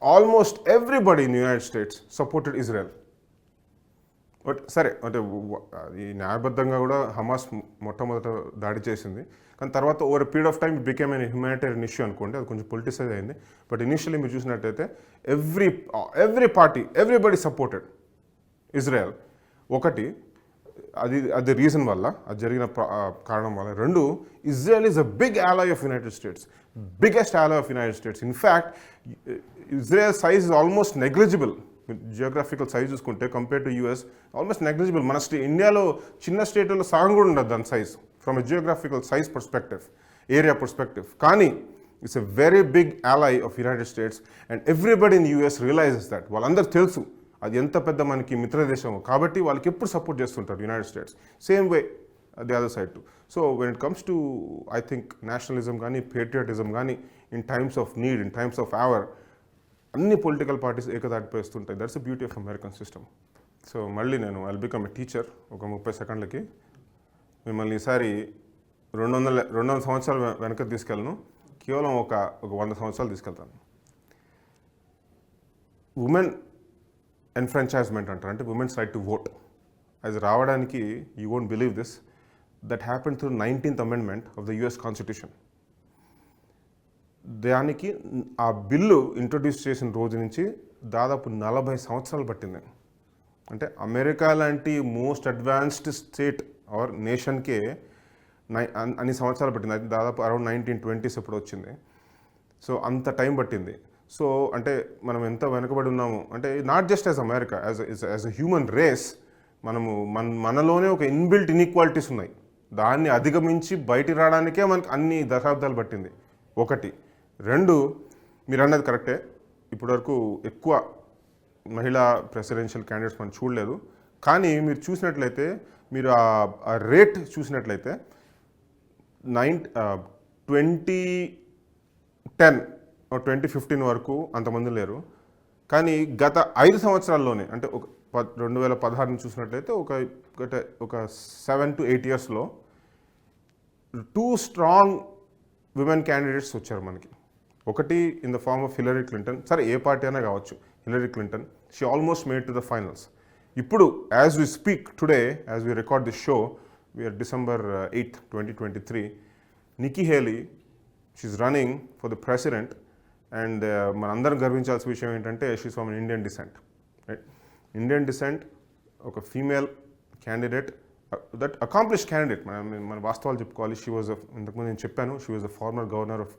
almost everybody in the United States supported Israel. But సరే, అంటే ఈ న్యాయబద్ధంగా కూడా హమాస్ మొట్టమొదట దాడి చేసింది. కానీ తర్వాత over period of time it became an humanitarian issue అనుకోండి, అది కొంచెం పొలిటిసైజ్ అయింది. బట్ ఇనిషియల్లీ మీరు చూసినట్టయితే every party, everybody supported Israel. ఒకటి అది రీజన్ వల్ల, అది జరిగిన కారణం వల్ల. రెండు, Israel is a big alloy of United States, biggest alloy of United States. In fact Israel size is almost negligible. Geographical size చూసుకుంటే compare to US almost negligible. మన ఇండియాలో చిన్న స్టేట్లో సగం కూడా ఉండదు దాని size from a geographical size perspective, area perspective. కానీ it's a very big alloy of United States and everybody in US realizes that. వాళ్ళందరూ తెలుసు అది ఎంత పెద్ద మనకి మిత్రదేశమో, కాబట్టి వాళ్ళకి ఎప్పుడు సపోర్ట్ చేస్తుంటారు United States. Same way the other side too. So when it comes to I think nationalism కానీ పేట్రియాటిజం కానీ in times of need, in times of hour, అన్ని పొలిటికల్ పార్టీస్ ఏకతాటిపోతుంటాయి. That's the beauty of American system. So మళ్ళీ నేను I'll become a teacher ఒక 30 సెకండ్లకి. మిమ్మల్ని ఈసారి 200 సంవత్సరాలు వెనక తీసుకెళ్ళను, కేవలం ఒక 100 సంవత్సరాలు తీసుకెళ్తాను. ఉమెన్ ఎన్ఫ్రాంచైజ్మెంట్ అంటారు, అంటే ఉమెన్స్ రైట్ టు ఓట్. అది రావడానికి you won't believe this, that happen through 19th amendment of the US constitution. దానికి ఆ బిల్లు ఇంట్రొడ్యూస్ చేసిన రోజు నుంచి దాదాపు 40 సంవత్సరాలు పట్టింది. అంటే అమెరికా లాంటి మోస్ట్ అడ్వాన్స్డ్ స్టేట్ ఆర్ నేషన్కే అన్ని సంవత్సరాలు పట్టింది. అది దాదాపు అరౌండ్ 1920s ఎప్పుడు వచ్చింది. సో అంత టైం పట్టింది. సో అంటే మనం ఎంత వెనుకబడి ఉన్నాము అంటే, not just as America, as a human race మనలోనే ఒక ఇన్బిల్ట్ ఇన్ఈక్వాలిటీస్ ఉన్నాయి. దాన్ని అధిగమించి బయటికి రావడానికే మనకి అన్ని దశాబ్దాలు పట్టింది. ఒకటి. రెండు, మీరు అన్నది కరెక్టే. ఇప్పటివరకు ఎక్కువ మహిళా ప్రెసిడెన్షియల్ క్యాండిడేట్స్ మనం చూడలేదు. కానీ మీరు చూసినట్లయితే, మీరు ఆ రేట్ చూసినట్లయితే 2010 2015 వరకు అంతమంది లేరు. కానీ గత 5 సంవత్సరాల్లోనే, అంటే 2016 చూసినట్లయితే ఒక 7 to 8 ఇయర్స్లో 2 స్ట్రాంగ్ విమెన్ క్యాండిడేట్స్ వచ్చారు మనకి. ఒకటి in the form of Hillary Clinton, సరే ఏ పార్టీ అయినా కావచ్చు, Hillary Clinton, she almost made to the finals. ఇప్పుడు as we speak today, as we record this show, we're December 8th 2023, Nikki Haley, she's running for the president. And మనందరం గర్వించాల్సిన విషయం ఏంటంటే షీఈస్ from Indian descent, right? Indian descent, ఒక female candidate, that accomplished candidate. మన వాస్తవాలు చెప్పుకోవాలి. She was, ఇంతకుముందు నేను చెప్పాను, she was the former governor of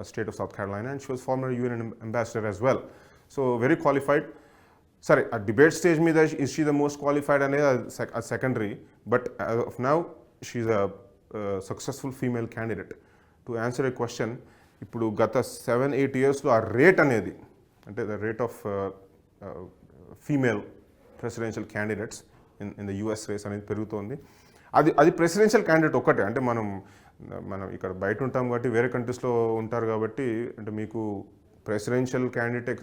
state of South Carolina, and she was former UN ambassador as well. So very qualified. సరే, ఆ debate stage మీద is she the most qualified అనేది secondary, but as of now she's a successful female candidate. To answer a question, ఇప్పుడు గత 7-8 ఇయర్స్లో ఆ rate అనేది, అంటే the rate of female presidential candidates in the US race అనేది పెరుగుతోంది. అది ప్రెసిడెన్షియల్ క్యాండిడేట్ ఒక్కటే. అంటే మనం ఇక్కడ బయట ఉంటాం కాబట్టి, వేరే కంట్రీస్లో ఉంటారు కాబట్టి, అంటే మీకు ప్రెసిడెన్షియల్ క్యాండిడేట్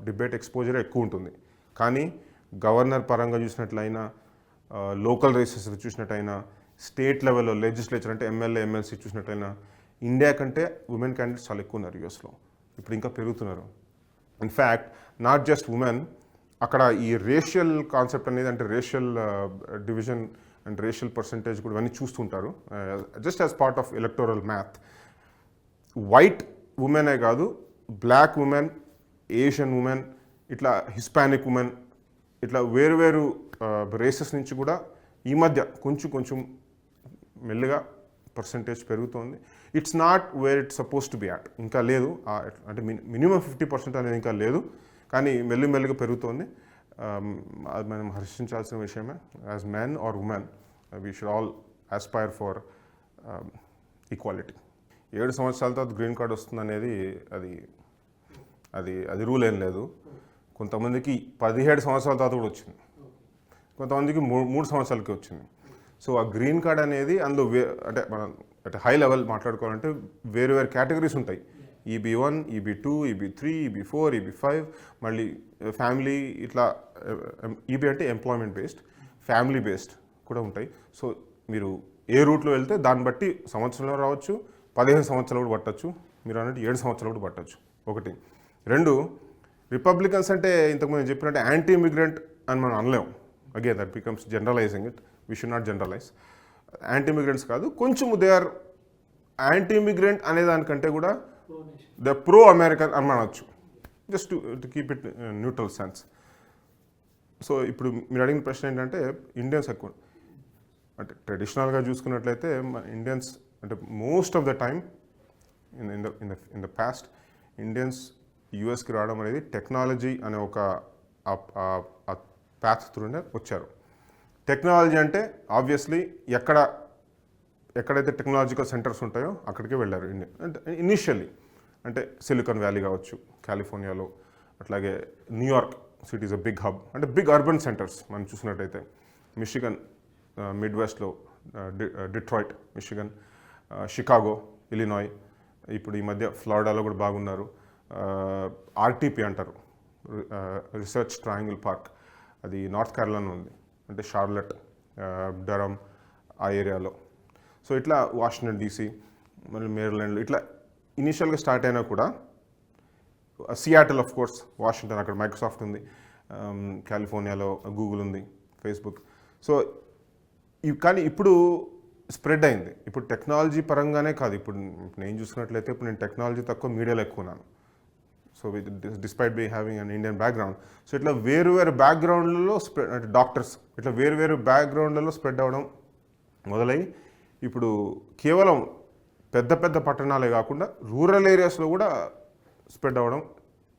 డిబేట్ ఎక్స్పోజర్ ఎక్కువ ఉంటుంది. కానీ గవర్నర్ పరంగా చూసినట్లయినా, లోకల్ రేసెస్ చూసినట్టయినా, స్టేట్ లెవెల్లో లెజిస్లేచర్ అంటే MLA MLC చూసినట్టయినా, ఇండియా కంటే ఉమెన్ క్యాండిడేట్స్ చాలా ఎక్కువ ఉన్నారు యూఎస్లో. ఇప్పుడు ఇంకా పెరుగుతున్నారు. ఇన్ఫ్యాక్ట్ నాట్ జస్ట్ ఉమెన్, అక్కడ ఈ రేషియల్ కాన్సెప్ట్ అనేది, అంటే racial division and racial percentage కూడా ఇవన్నీ చూస్తుంటారు. Just as part of electoral math, white ఉమెనే కాదు, బ్లాక్ ఉమెన్, ఏషియన్ ఉమెన్, ఇట్లా హిస్పానిక్ ఉమెన్, ఇట్లా వేరు రేసెస్ నుంచి కూడా ఈ మధ్య కొంచెం మెల్లిగా పర్సంటేజ్ పెరుగుతోంది. It's not where it's suppose to be at, ఇంకా లేదు. అంటే మినిమం 50% అనేది ఇంకా లేదు, కానీ మెల్లిగా పెరుగుతోంది. అది మనం హర్షించాల్సిన విషయమే. As men or women, we should all aspire for equality. 7 సంవత్సరాల తర్వాత గ్రీన్ కార్డ్ వస్తుంది అనేది అది రూల్ ఏం లేదు. కొంతమందికి 17 సంవత్సరాల తర్వాత కూడా వచ్చింది, కొంతమందికి 3 సంవత్సరాలకి వచ్చింది. సో ఆ గ్రీన్ కార్డ్ అనేది అందులో అంటే మనం అంటే హై లెవెల్ మాట్లాడుకోవాలంటే వేరు కేటగిరీస్ ఉంటాయి. EB1, EB2, EB3, EB4, EB5, మళ్ళీ ఫ్యామిలీ, ఇట్లా EB అంటే ఎంప్లాయ్మెంట్ బేస్డ్, ఫ్యామిలీ బేస్డ్ కూడా ఉంటాయి. సో మీరు ఏ రూట్లో వెళ్తే దాన్ని బట్టి సంవత్సరంలో రావచ్చు, 15 సంవత్సరాలు కూడా పట్టచ్చు, మీరు అన్నట్టు 7 సంవత్సరాలు కూడా పట్టచ్చు. ఒకటి. 2, రిపబ్లికన్స్ అంటే ఇంతకుముందు నేను చెప్పినట్టు యాంటీ ఇమిగ్రెంట్ అని మనం అనలేము. Again that becomes generalising it. We should not generalise. Anti immigrants కాదు, కొంచెం దే ఆర్ యాంటీ ఇమిగ్రెంట్ అనే దానికంటే కూడా ద ప్రో అమెరికన్ అని అనొచ్చు, just to keep it neutral sense. So ఇప్పుడు మీరు అడిగిన ప్రశ్న ఏంటంటే, ఇండియన్స్ ఎక్కువ, అంటే ట్రెడిషనల్గా చూసుకున్నట్లయితే ఇండియన్స్, అంటే most of the time in the past, Indians యూఎస్కి రావడం అనేది టెక్నాలజీ అనే ఒక ప్యాత్ త్రూనే వచ్చారు. టెక్నాలజీ అంటే ఆబ్వియస్లీ ఎక్కడైతే టెక్నాలజికల్ సెంటర్స్ ఉంటాయో అక్కడికే వెళ్ళారు ఇండియన్. అంటే ఇనిషియల్లీ అంటే సిలికాన్ వ్యాలీ కావచ్చు, కాలిఫోర్నియాలో, అట్లాగే New York city is a big hub, అంటే బిగ్ అర్బన్ సెంటర్స్ మనం చూసినట్టయితే. మిషిగన్, మిడ్ వెస్ట్లో డిట్రాయిట్, మిషిగన్, షికాగో, ఇలినాయ్, ఇప్పుడు ఈ మధ్య ఫ్లోరిడాలో కూడా బాగున్నారు. RTP అంటారు, రీసెర్చ్ ట్రయాంగిల్ పార్క్, అది నార్త్ కేరళలో ఉంది, అంటే షార్లెట్, డరమ్ ఆ ఏరియాలో. సో ఇట్లా వాషింగ్టన్ DC, మళ్ళీ మేరీల్యాండ్లో ఇట్లా ఇనీషియల్గా స్టార్ట్ అయినా కూడా, సియాటిల్ ఆఫ్ కోర్స్, వాషింగ్టన్ అక్కడ మైక్రోసాఫ్ట్ ఉంది, కాలిఫోర్నియాలో గూగుల్ ఉంది, ఫేస్బుక్. సో కానీ ఇప్పుడు స్ప్రెడ్ అయింది. ఇప్పుడు టెక్నాలజీ పరంగానే కాదు, ఇప్పుడు నేను చూసుకున్నట్లయితే ఇప్పుడు నేను టెక్నాలజీ తక్కువ, మీడియాలో ఎక్కువ ఉన్నాను. So despite be having an Indian background. So ఇట్లా వేరు బ్యాక్గ్రౌండ్లలో స్ప్రెడ్, అంటే డాక్టర్స్ ఇట్లా వేరు బ్యాక్గ్రౌండ్లలో స్ప్రెడ్ అవ్వడం మొదలై, ఇప్పుడు కేవలం పెద్ద పట్టణాలే కాకుండా రూరల్ ఏరియాస్లో కూడా స్ప్రెడ్ అవ్వడం,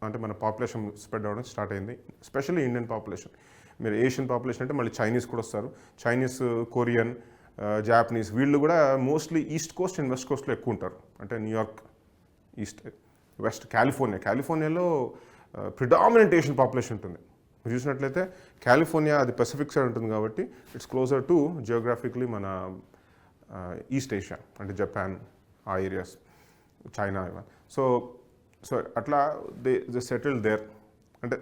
అంటే మన పాపులేషన్ స్ప్రెడ్ అవ్వడం స్టార్ట్ అయింది. Especially Indian population. మీరు ఏషియన్ పాపులేషన్ అంటే మళ్ళీ చైనీస్ కూడా వస్తారు. చైనీస్, కొరియన్, జాపనీస్, వీళ్ళు కూడా mostly east coast and west కోస్ట్లో ఎక్కువ ఉంటారు. అంటే న్యూయార్క్ ఈస్ట్, వెస్ట్ కాలిఫోర్నియాలో ప్రిడామినెంట్ ఏషియన్ పాపులేషన్ ఉంటుంది. మీరు చూసినట్లయితే కాలిఫోర్నియా అది పసిఫిక్ సైడ్ ఉంటుంది కాబట్టి ఇట్స్ క్లోజర్ టు జియోగ్రాఫికలీ మన ఈస్ట్ ఏషియా, అంటే జపాన్ ఆ ఏరియాస్, చైనా ఇవన్నీ. సో అట్లా దే సెటిల్ దేర్. అంటే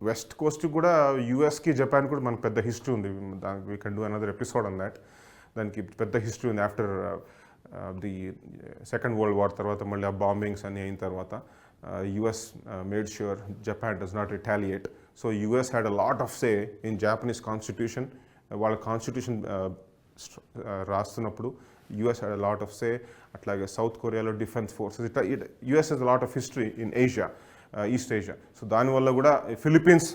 వెస్ట్ కోస్ట్ కూడా యూఎస్కి జపాన్ కూడా మనకు పెద్ద హిస్టరీ ఉంది. దానికి we can do another episode on that. దానికి పెద్ద హిస్టరీ ఉంది. After the second world war తర్వాత మళ్ళీ ఆ బాంబింగ్స్ అన్నీ అయిన తర్వాత US made sure Japan does not retaliate. So US had a lot of say in Japanese constitution. వాళ్ళ కాన్స్టిట్యూషన్ రాస్తున్నప్పుడు US had a lot of say. అట్లాగే సౌత్ కొరియాలో డిఫెన్స్ ఫోర్సెస్, ఇట్లా US has a lot of history in Asia, east Asia. So దానివల్ల కూడా Philippines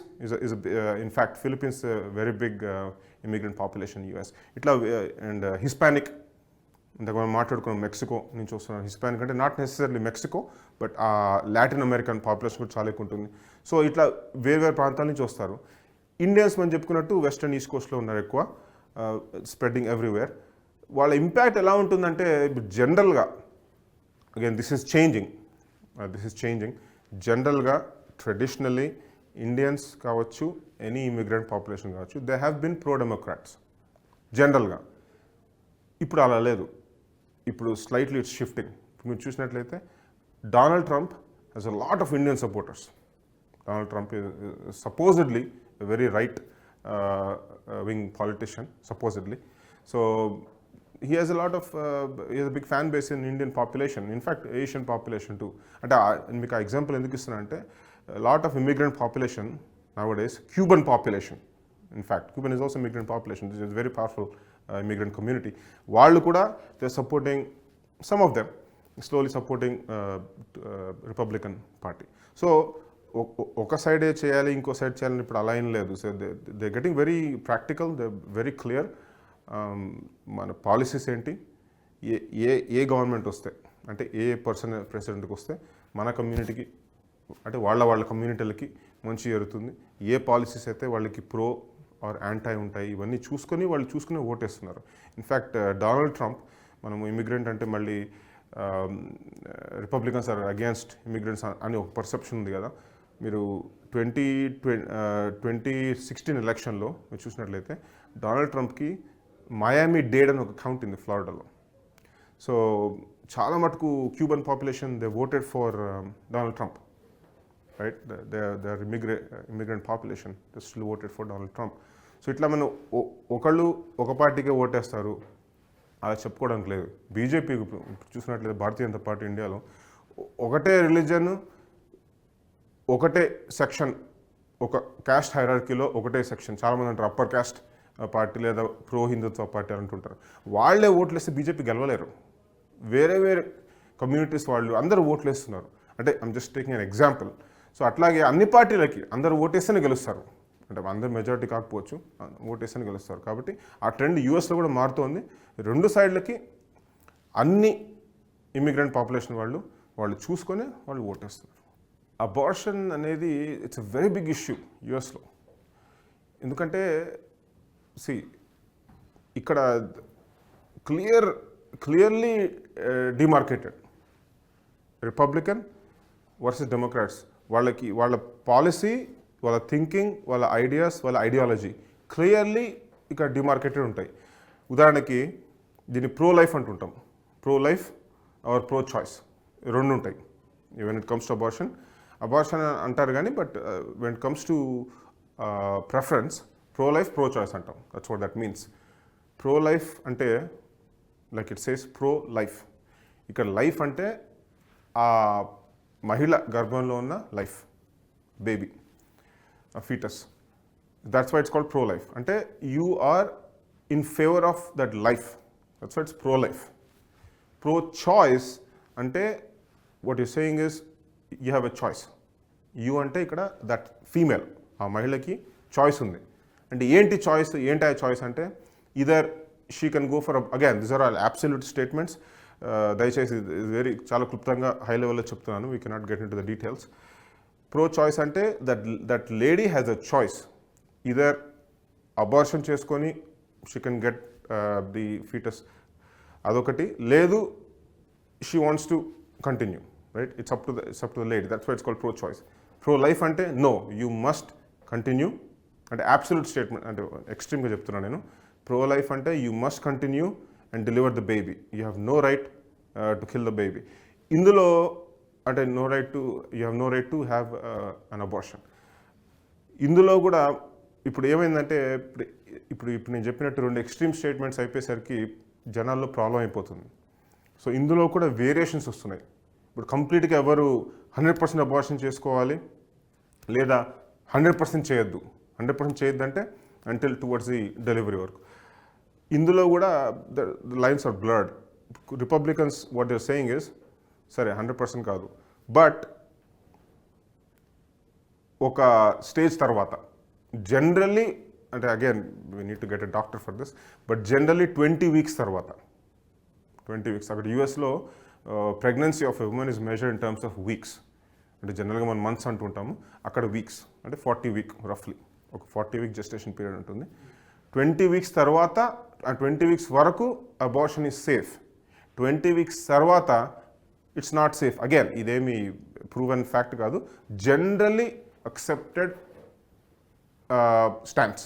in fact Philippines very big immigrant population US. ఇట్లా and Hispanic, ఇంతకు మనం మాట్లాడుకున్నాం మెక్సికో నుంచి వస్తున్నారు. హిస్పానిక్ అంటే not necessary Mexico, but Latin American population కూడా చాలా ఎక్కువ ఉంటుంది. సో ఇట్లా వేరే ప్రాంతాల నుంచి వస్తారు. ఇండియన్స్ మనం చెప్పుకున్నట్టు వెస్టర్న్ ఈస్ట్ కోస్ట్లో ఉన్నారు ఎక్కువ, స్ప్రెడ్డింగ్ ఎవ్రీవేర్. వాళ్ళ ఇంపాక్ట్ ఎలా ఉంటుందంటే జనరల్గా, అగైన్ దిస్ ఈస్ చేంజింగ్. జనరల్గా ట్రెడిషనల్లీ ఇండియన్స్ కావచ్చు, ఎనీ ఇమిగ్రెంట్ పాపులేషన్ కావచ్చు, they have been pro Democrats జనరల్గా. ఇప్పుడు అలా లేదు. ఇప్పుడు స్లైట్లీ ఇట్స్ షిఫ్టింగ్. మీరు చూసినట్లయితే Donald Trump has a lot of Indian supporters. Donald Trump is supposedly a very right wing politician, supposedly. So he has a lot of he has a big fan base in Indian population, in fact Asian population too. అంటే మీకు ఆ example ఎందుకు ఇస్తున్నా అంటే lot of immigrant population nowadays, Cuban population, in fact Cuban is also immigrant population. This is a very powerful immigrant community. వాళ్ళు కూడా they are supporting, some of them slowly supporting Republican party. So ఒక సైడే చేయాలి ఇంకో side చేయాలని ఇప్పుడు అలా ఏం లేదు. So they getting very practical, they very clear. మన పాలసీస్ ఏంటి, ఏ గవర్నమెంట్ వస్తే, అంటే ఏ ప్రెసిడెంట్కి వస్తే మన కమ్యూనిటీకి, అంటే వాళ్ళ కమ్యూనిటీలకి మంచి జరుగుతుంది, ఏ పాలసీస్ అయితే వాళ్ళకి ప్రో ఆర్ యాంటై ఉంటాయి, ఇవన్నీ వాళ్ళు చూసుకుని ఓటేస్తున్నారు. ఇన్ఫ్యాక్ట్ డొనాల్డ్ ట్రంప్, మనము ఇమిగ్రెంట్ అంటే మళ్ళీ రిపబ్లికన్స్ ఆర్ అగేన్స్ట్ ఇమిగ్రెంట్స్ అని ఒక పర్సెప్షన్ ఉంది కదా. మీరు 2016 ఎలక్షన్లో మీరు చూసినట్లయితే డొనాల్డ్ ట్రంప్కి మయామి డేడ్ అని ఒక కౌంట్ ఉంది ఫ్లోరిడాలో. సో చాలా మటుకు Cuban population they voted for Donald Trump, right? They are immigrant population they still voted for Donald Trump. So ఇట్లా మనం ఒకళ్ళు ఒక పార్టీకే ఓటేస్తారు అలా చెప్పుకోవడానికి లేదు. బీజేపీ చూసినట్లయితే భారతీయ జనతా పార్టీ ఇండియాలో ఒకటే రిలీజన్, ఒకటే సెక్షన్, ఒక క్యాస్ట్ హైరార్కీలో ఒకటే సెక్షన్. చాలామంది అంటారు అప్పర్ క్యాస్ట్ పార్టీ లేదా ప్రో హిందుత్వ పార్టీ అంటుంటారు. వాళ్ళే ఓట్లు వేస్తే బీజేపీ గెలవలేరు. వేరే కమ్యూనిటీస్ వాళ్ళు అందరూ ఓట్లు వేస్తున్నారు. అంటే I'm just taking an example. So అట్లాగే అన్ని పార్టీలకి అందరూ ఓటేస్తేనే గెలుస్తారు. అంటే అందరు మెజారిటీ కాకపోవచ్చు, ఓటేస్తేనే గెలుస్తారు. కాబట్టి ఆ ట్రెండ్ యూఎస్లో కూడా మారుతోంది. రెండు సైడ్లకి అన్ని ఇమిగ్రెంట్ పాపులేషన్ వాళ్ళు చూసుకొని వాళ్ళు ఓటేస్తున్నారు. అబార్షన్ అనేది it's a very big issue యూఎస్లో. ఎందుకంటే ఇక్కడ clearly demarcated republican versus democrats. వాళ్ళ పాలసీ, వాళ్ళ థింకింగ్, వాళ్ళ ఐడియాస్, వాళ్ళ ఐడియాలజీ క్లియర్లీ ఇక్కడ డిమార్కేటెడ్ ఉంటాయి. ఉదాహరణకి దీన్ని ప్రో లైఫ్ అంటుంటాం. Pro life or pro choice రెండు ఉంటాయి. When it comes to abortion అంటారు కానీ, but when it comes to preference, pro life pro choice అంటాం. That's what that means. Pro life అంటే like it says pro life. ఇక్కడ life అంటే ఆ మహిళ గర్భంలో ఉన్న life, baby, foetus. That's why it's called pro life. అంటే you are in favour of that life. That's why it's pro life. Pro choice అంటే what you saying is you have a choice. You అంటే ఇక్కడ that female, ఆ మహిళకి choice ఉంది. అంటే ఏంటి choice, ఏంటి ఆ చాయిస్ అంటే either she can go for, again this are all absolute statements. దయచేసి చాలా క్లుప్తంగా హై లెవెల్లో చెప్తున్నాను, we cannot get in to the details. Pro choice అంటే that lady has a choice. Either abortion చేసుకొని she can get the foetus, అదొకటి. లేదు she wants to continue, right? It's up to the lady. That's why it's called pro choice. Pro life అంటే no, you must continue, అంటే absolute statement, అంటే ఎక్స్ట్రీమ్గా చెప్తున్నాను నేను. Pro life అంటే you must continue and deliver the baby. You have no right to kill the baby. ఇందులో అంటే you have no right to have an abortion. ఇందులో కూడా ఇప్పుడు ఏమైందంటే ఇప్పుడు నేను చెప్పినట్టు 2 ఎక్స్ట్రీమ్ స్టేట్మెంట్స్ అయిపోయేసరికి జనాల్లో ప్రాబ్లం అయిపోతుంది. సో ఇందులో కూడా వేరియేషన్స్ వస్తున్నాయి. ఇప్పుడు కంప్లీట్గా ఎవరు 100% అబార్షన్ చేసుకోవాలి లేదా 100% చేయొద్దు. 100% చేయొద్దు అంటే అంటిల్ టువర్డ్స్ ది డెలివరీ వరకు. ఇందులో కూడా the lines are blurred. Republicans what you're saying is, సరే 100% కాదు, బట్ ఒక స్టేజ్ తర్వాత జనరల్లీ, అంటే again we need to get a doctor for this, but generally 20 weeks తర్వాత, 20 వీక్స్. అక్కడ యూఎస్లో pregnancy of a woman is measured in terms of weeks. అంటే జనరల్గా మనం మంత్స్ అంటుంటాము, అక్కడ వీక్స్, అంటే 40 వీక్ రఫ్లీ ఒక 40 వీక్ జెస్టేషన్ పీరియడ్ ఉంటుంది. 20 వీక్స్ తర్వాత, ఆ 20 వీక్స్ వరకు అబార్షన్ ఈజ్ సేఫ్. 20 వీక్స్ తర్వాత ఇట్స్ నాట్ సేఫ్. అగైన్ ఇదేమి ప్రూవెన్ ఫ్యాక్ట్ కాదు, generally accepted stance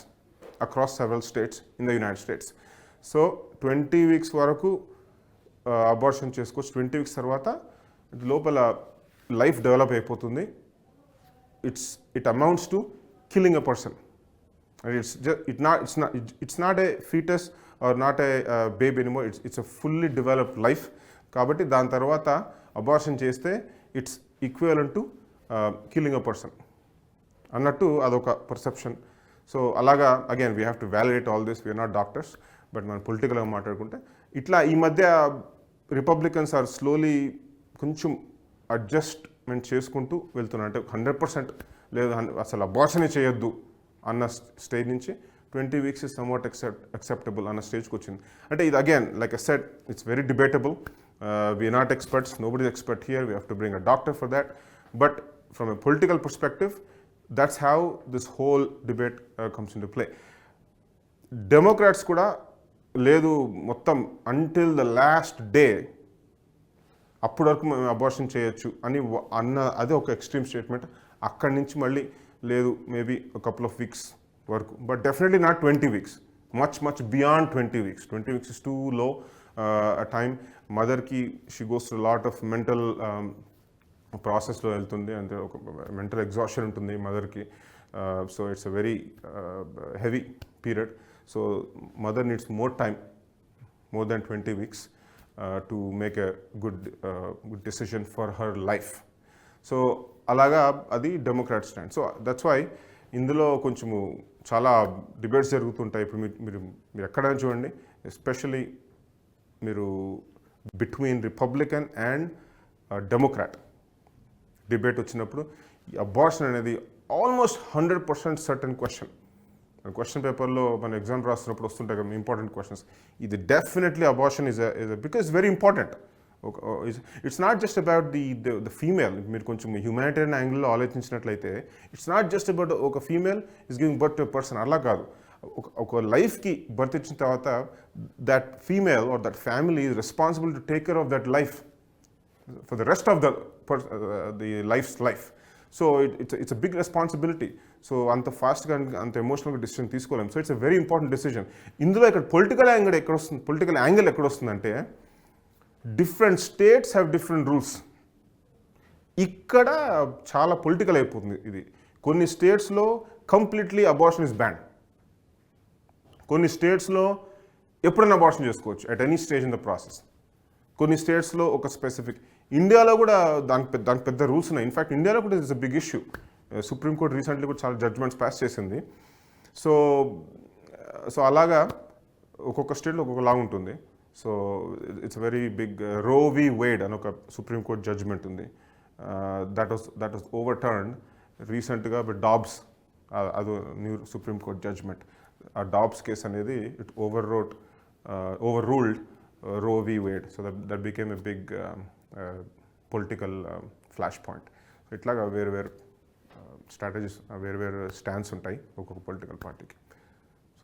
across several states in the United States. So 20 weeks వరకు అబార్షన్ చేసుకోవచ్చు. 20 వీక్స్ తర్వాత లోపల లైఫ్ డెవలప్ అయిపోతుంది. It amounts to killing a person. It's not a fetus or not a baby anymore. It's a fully developed life. కాబట్టి దాని తర్వాత abortion చేస్తే it's equivalent to killing a person అన్నట్టు అదొక పర్సెప్షన్. సో అలాగా again we have to validate all this. We're not doctors, but మనం పొలిటికల్గా మాట్లాడుకుంటే ఇట్లా ఈ మధ్య రిపబ్లికన్స్ ఆర్ స్లోలీ కొంచెం అడ్జస్ట్మెంట్ చేసుకుంటూ వెళ్తున్నారు. అంటే 100% లేదు అసలు అబార్షనే చేయొద్దు అన్న స్టేజ్ నుంచి 20 వీక్స్ ఇస్ సమ్వాట్ అక్సెప్టబుల్ అన్న స్టేజ్కి వచ్చింది. అంటే ఇది again like I said, it's very debatable. We're not experts, nobody is expert here. We have to bring a doctor for that. But from a political perspective, that's how this whole debate comes into play. Democrats కూడా లేదు మొత్తం until the last day అప్పటి వరకు మేము abortion చేయొచ్చు అని అదే ఒక ఎక్స్ట్రీమ్ స్టేట్మెంట్. అక్కడి నుంచి మళ్ళీ లేదు మేబీ కపుల్ ఆఫ్ వీక్స్ వరకు, but definitely not 20 weeks. Much beyond 20 weeks. 20 weeks is two లో అ టైమ్. మదర్కి she goes to lot of mental ప్రాసెస్లో వెళ్తుంది, అంటే ఒక మెంటల్ ఎగ్జాషన్ ఉంటుంది మదర్కి. So it's a very heavy period. So mother needs more time, more than 20 weeks to make a good decision for her life. So అలాగా అది Democrat stand. So that's why ఇందులో కొంచెము చాలా డిబేట్స్ జరుగుతుంటాయి. ఇప్పుడు మీరు ఎక్కడైనా చూడండి, ఎస్పెషలీ మీరు between Republican and Democrat debate వచ్చినప్పుడు ఈ అబార్షన్ అనేది ఆల్మోస్ట్ 100% సర్టన్ క్వశ్చన్ పేపర్లో మన ఎగ్జామ్ రాస్తున్నప్పుడు వస్తుంటాయి కదా ఇంపార్టెంట్ క్వశ్చన్స్. ఇది definitely abortion is because very important. It's not just about the female. మీరు కొంచెం హ్యూమానిటేరియన్ యాంగిల్లో ఆలోచించినట్లయితే ఇట్స్ నాట్ జస్ట్ అబౌట్ ఒక female is giving birth to a person. అలా కాదు, ఒక లైఫ్కి బర్త్ ఇచ్చిన తర్వాత that female or that family is responsible to take care of that life for the rest of the life's life. So it's a big responsibility. So anta fast ga anta emotional decision తీసుకోలేం. So it's a very important decision. ఇందులో ఇక్కడ political angle ఎక్కడ వస్తుందంటే different states have different rules. ఇక్కడ చాలా political అయిపోతుంది ఇది. కొన్ని స్టేట్స్లో కంప్లీట్లీ అబార్షన్ ఇస్ బ్యాన్. కొన్ని స్టేట్స్లో ఎప్పుడైనా అబార్షన్ చేసుకోవచ్చు at any stage in the process. కొన్ని స్టేట్స్లో ఒక స్పెసిఫిక్. ఇండియాలో కూడా దానికి పెద్ద రూల్స్ ఉన్నాయి. ఇన్ఫ్యాక్ట్ ఇండియాలో కూడా it's a big issue. Supreme court recently కూడా చాలా జడ్జ్మెంట్స్ పాస్ చేసింది. సో అలాగా ఒక్కొక్క స్టేట్లో ఒక్కొక్కలా ఉంటుంది. So it's very big. Roe v Wade అని ఒక సుప్రీంకోర్టు జడ్జ్మెంట్ ఉంది. దట్ వాస్ ఓవర్ టర్న్డ్ రీసెంట్గా బట్ డాబ్స్, అది న్యూ సుప్రీంకోర్టు జడ్జ్మెంట్. ఆ డాబ్స్ కేసు అనేది it overruled Roe v. Wade. So that became a big political flashpoint. So ఇట్లాగా వేరు స్ట్రాటజీస్, వేరు స్టాండ్స్ ఉంటాయి ఒక్కొక్క పొలిటికల్ పార్టీకి.